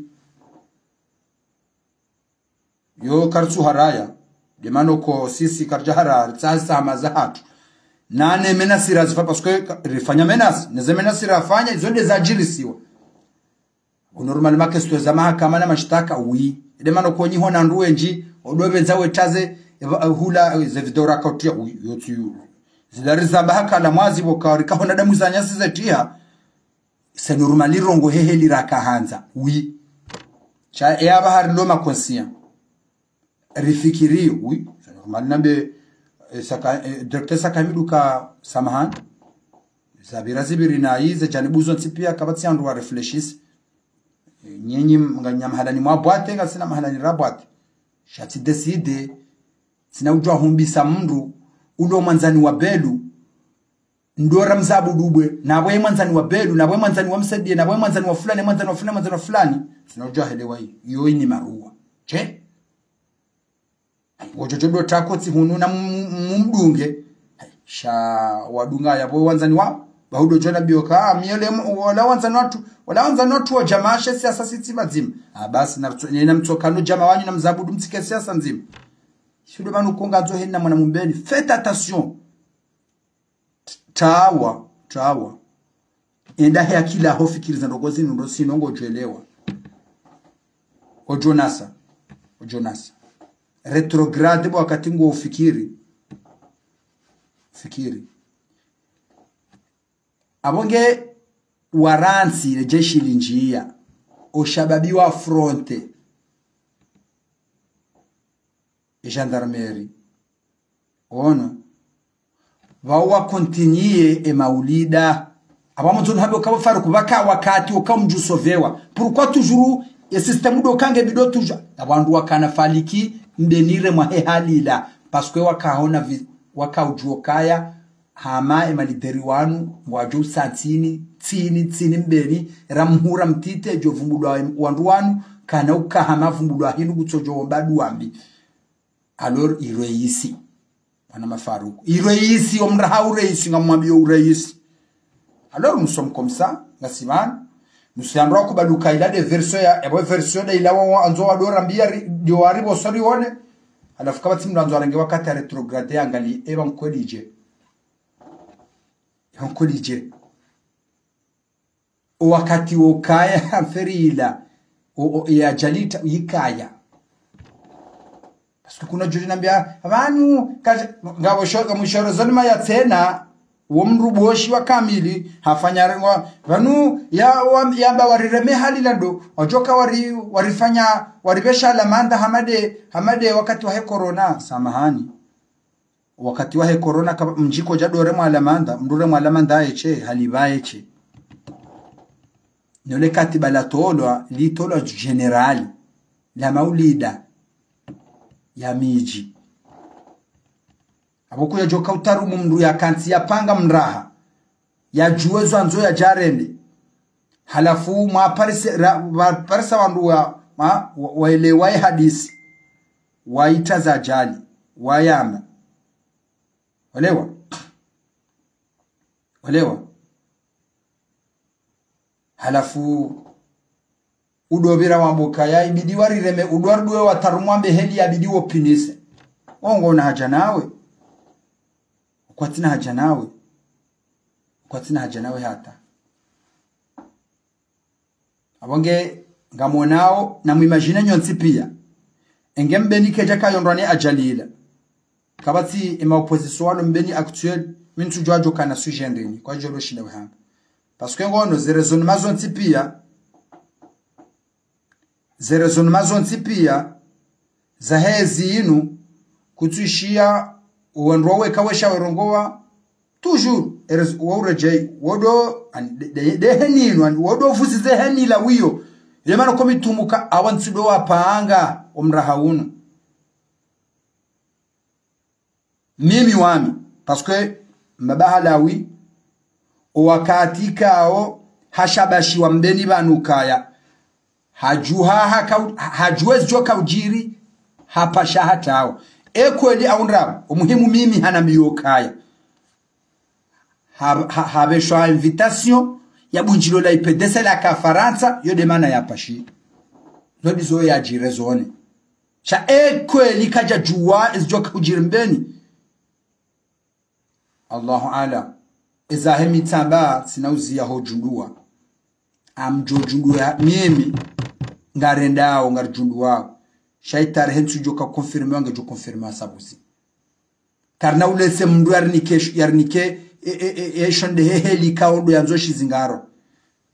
yo karsu haraya demano ko sisi karjahara sasa mazahatu nane menasira zifa parce que rifanya menas neze menasira afanya izo ndezajirisiwa normalement que sto za mahakama na mashtaka oui demano ko nyiho na nduwenji odobenza wetaze hula zevidora kautia yotu zidariza bahaka la mwazi bokari kahona damu za nyasi zetia c'est normal rongo heheli rakahanza oui cha yaba har loma conscient rifikiri oui c'est normal nambe saka directeur Sakamidu ka samahan zabira zibiri na ize janibuzo ntipia kabatsi andu wa refleshis nyenyi nganya mahalani mwa bwate ngasina mahalani rabwate shati decide sina ujwa humbisa mndu ulo manzani wa belu ndora mzabu dubwe na bwe manzani wa belu na bwe manzani wa msadie na bwe manzani wa fulani manzani wa fulani manzani wa fulani sina ujwa helewa hiyo ni marua che wojojodo tako tihunu na mumdunge sha wadunga yabo wanzani wa bahudo jona bioka miele wala wanzani watu wa jamaa siasa siti mazima basi na mtokano jamaa wanyu na mzabudu mtike siasa nzima shudo banu konga zo hena mwana mumbeni faites attention tawa enda ya kila hofikiriza ndogozi ndo sinongo joelewa o Jonasa retrograde wakati ngo ufikiri abonge waransi jeshi linjia oshababi wa fronte gendarmerie ono vawa continue e maulida abamuzo nhabyo kabo faruku baka wakati ukamjusovewa pourquoi toujours e système do kange bido toujours abantu wakana faliki mbenire mwahe halila parce que wakahona wakaujokaya hama emalideri wanu waju satini tsini mbeni ramhura mtite jo vumbudwa wandu wanu kana ukahama vumbudwa hindu gutsojo ombadu wambi alors ireisi wana mafaruku ireisi omraha ureisi ngamwambio ureisi alors nous sommes comme ça ngasiman nous sommes ko baluka ila de version ya ebo version de ila wa anzo adora mbia dio waribo sori one alafu kama timu anzo arange wakati retrograde angali eba nkolije wakati ukaya ferila ya jalita yikaya parce que kuna juri nambia abantu ngabo shoga mushoro zonima ya tena wo mruboshi wa kamili hafanya rengwa banu yamba warireme halila ndo ojoka warifanya waribesha lamanda hamade wakati wa corona samahani wakati wa corona mjiko jadore mwalamanda mdure mwalamanda eche halibaye eche nole katiba la tolwa li tolwa general la maulida ya miji aboko ya joka utaru mumdu ya kanti ya panga mraha ya juwezo anzo ya jarende halafu parisa wandu waelewai hadisi waita za jali wayamba walewa halafu udobira wamboka ya ibidi warireme udwarduwe watarumwambe heli ya bidi wopinise ongo na haja nawe kwatina haja nawe hata abonge ngamonao na muimagine nyonsi pia engembe nikeja kayondwane ajalila kabati ema opposition walo mbeni actuel mintu jwajo kana sugendeni kwa jolo shilewe hanga parce que ngono zerezonema zonti pia za hezi inu kutuishia uwendwa weka wesha werongowa toujours waureje wodo deheninu wodo ufusi zehenila wiyo ilemano komitumuka awantsido wapanga omrahauno mimi wami parce que mabahalawi wakati kao hashabashi wa mbeni banukaya hajuwezi joka ujiri hapasha hatao ekweli aunrabo umuhimu mimi hana miyokaya habeshwa invitation ya bunjilo la IPDC la ka Faransa yo demana ya pashi no bizo ya jire zone sha kweli kaja juwa izjoka kujirimbeni Allahu ala iza hemi tamba sinauzi ya hojundua amjojundua mimi ngarendao ngarjundua shaitar hentu joka konfirme wange jo konfirme asabuzi karna ulese mndu yarnike shonde heli kaundo yanzoshi zingaro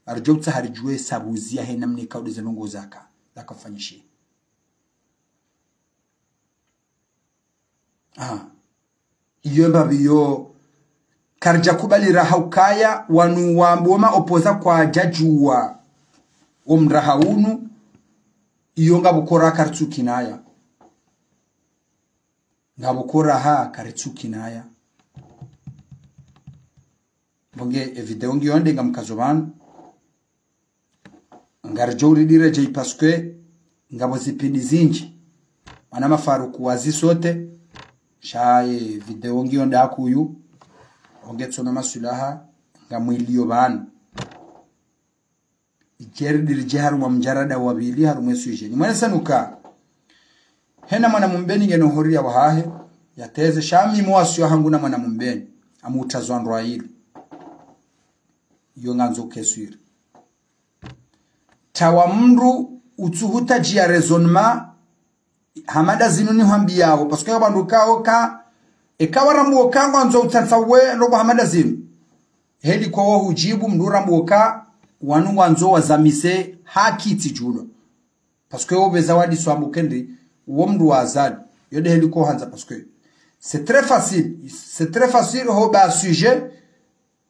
arjobta harijue sabuzi ya henamne kaundo zenongo zaka zakafanyishia iyo mbabiyo karja kubali rahaukaya wanu wamboma opoza kwa jajua omrahaunu iyo ngabukora kartsukinaya ngabukora ha kartsukinaya bonge video ngionde ngamkazobana ngarjori direje paske ngabo zipindi zinji mana mafaruku wazi sote shaye video ngionde akuyu ongetsono masulaha ngamwiliyo bana ikerdir jihar wa mjarada wabili harume suje ni mwana sanuka hena mwana mumbeni ngeno horia wahahe yateze shami mwasyo hangu na mwana mumbeni amutazwanrwa hili iyo nganzo keswiri tawa mndu utuhuta jia raisonnement hamada zinuni hambi yao paske bandu kaoka ekawarambo kango nzo utatsawe ndo hamada zinu heli kwa hujibu mndurambo ka wanu wanzo wazamise haki tijulo paske obe zawadi swambo kendi uwo mndu wazadi yode heli ko hanza paske c'est très facile ho ba sujet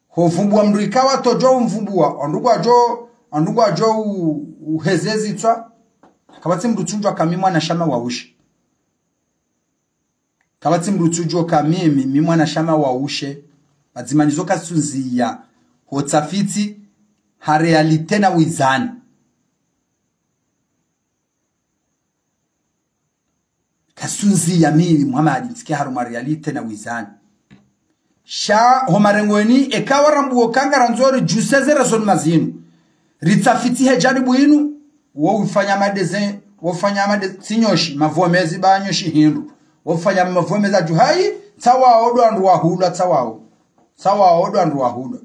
ho vumbua mndu ikawa tojo mvumbua andugo ajo uhezezi twa kabati mndu tunjwa kamimwa na shama wawushe kabati mndu tunjwa kamimi mimwa na shama wawushe bazimanizo kasunziya ho tafiti ha realite na wizani kasunziya mimi Muhammad nsike haruma realite na wizani sha homarengweni ekawarambuo kangaranzori juseze rason mazinu ritafiti hejani buinu wo ufanya madezin wo fanya sinyoshi mavomezi banyoshi hindu wo fanya mavomeza juhai tawa odo andu wahula tawa odo andu wahula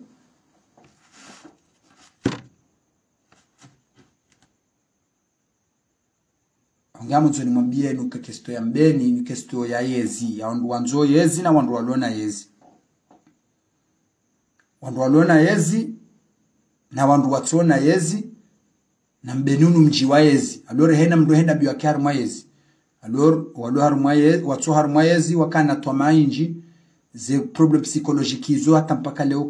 ngamu nzoni mwambie nuka kesto ya mbeni ni kesto ya yezi ya wandu wanzo yezi na wandu walona yezi wandu walona yezi na wandu watsona yezi na mbenunu mjiwa yezi alore hena mdo henda biwa kiaru mayezi alore wado haru mayezi watso haru mayezi wakana twa mainji ze problem psychologique zo hata mpaka leo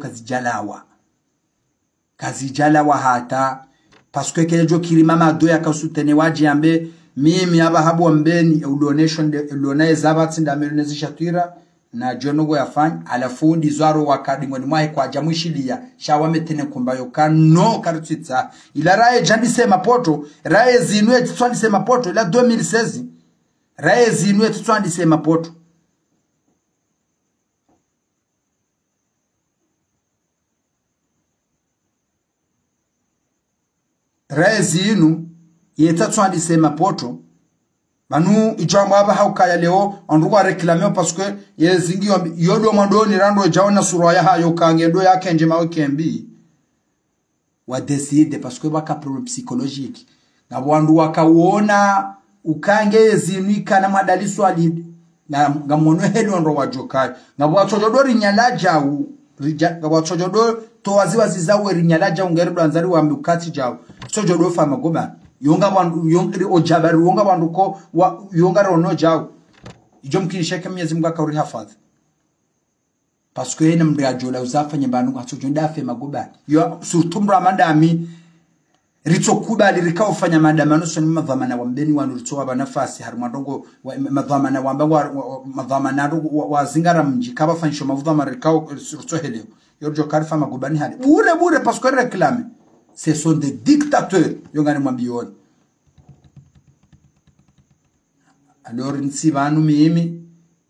kazijalawa hata paske kelejo kirimama doya kasutene waji ambe mimi aba habu mbeni donation donate zabati ndamelonezisha twira na jonogo yafanya alafundi zwaro wakadimoni mwahe kwa jamushilia shawametene kumbayo kano karutitsa ila rae jandise mapoto rae zinwe tswandise mapoto ila 2016 rae zinwe tswandise mapoto rae zinu yeta tswandise mapoto banu ijambo aba haukaya leo onruwa reklameo paske yezingi yodo mandoni rando jaona suraya hayo kangendo yake nje mawe kembi wa decide paske baka problem psychologique na wandu wakaona ukange yezinika na madaliso ali na ngamono helo ndo wajokai na wachojodo rinyalaja u wachojodo to waziwa zizawe rinyalaja ungeredo anzari wa mbukati jao chojodo fa magoba yonga bandu yongri ojabari yonga bandu ko yonga rono jaw ijo mkinisha kemyezi mga kauri hafadhi parce que ene mbiajola uzafanye bandu ngachojonda fe magoba yo surtumra mandami ritsokuba lirika ufanya madamano soni madhamana wambeni wanu ritsowa banafasi harumandongo madhamana wamba madhamana wa zingara mji kaba fanisho mavudhama rikao ritsohele yorjo karifa magobani hali bure parce que réclame ce sont des dictateurs yongani mwambioni alors nsi banu mimi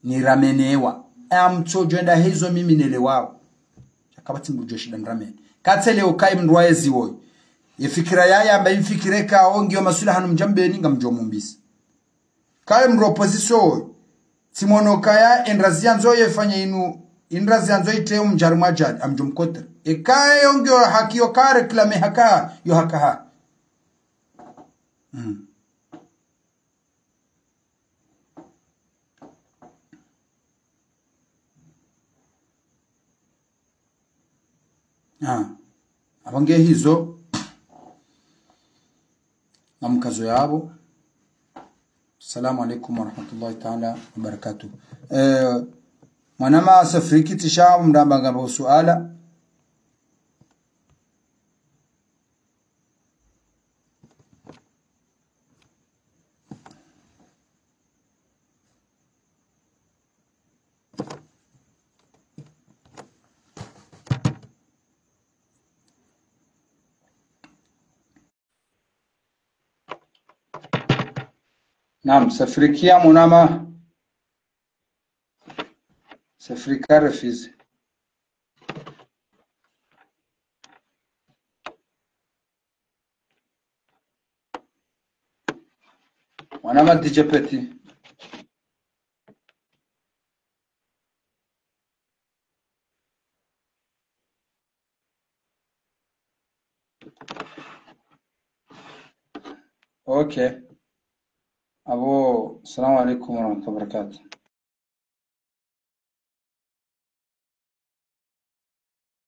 ni ramenewa amchojenda hizo mimi nelewao chakabati mbujoshida nramene katele ukai mndwaezi woy yefikira yaya ambaye mfikireka ongiyo masula hanu mjambeni ngamjo mumbisi kale mro opposition simono kaya enrazianzo yefanya inu inrazianzo ite umjar majad amjumkotre kaya yongyo haki yo kare klame haka yo haka ha abange hizo namkazo yabo. Assalamu alaikum warahmatullahi ta'ala wabarakatuh. Manama safriki tisha mdamba ngabo suala. Naam, safrikia munama safrika refiz. Munama dijepeti. Okay. Abo, assalamu alaikum warahmatullahi wabarakatuh.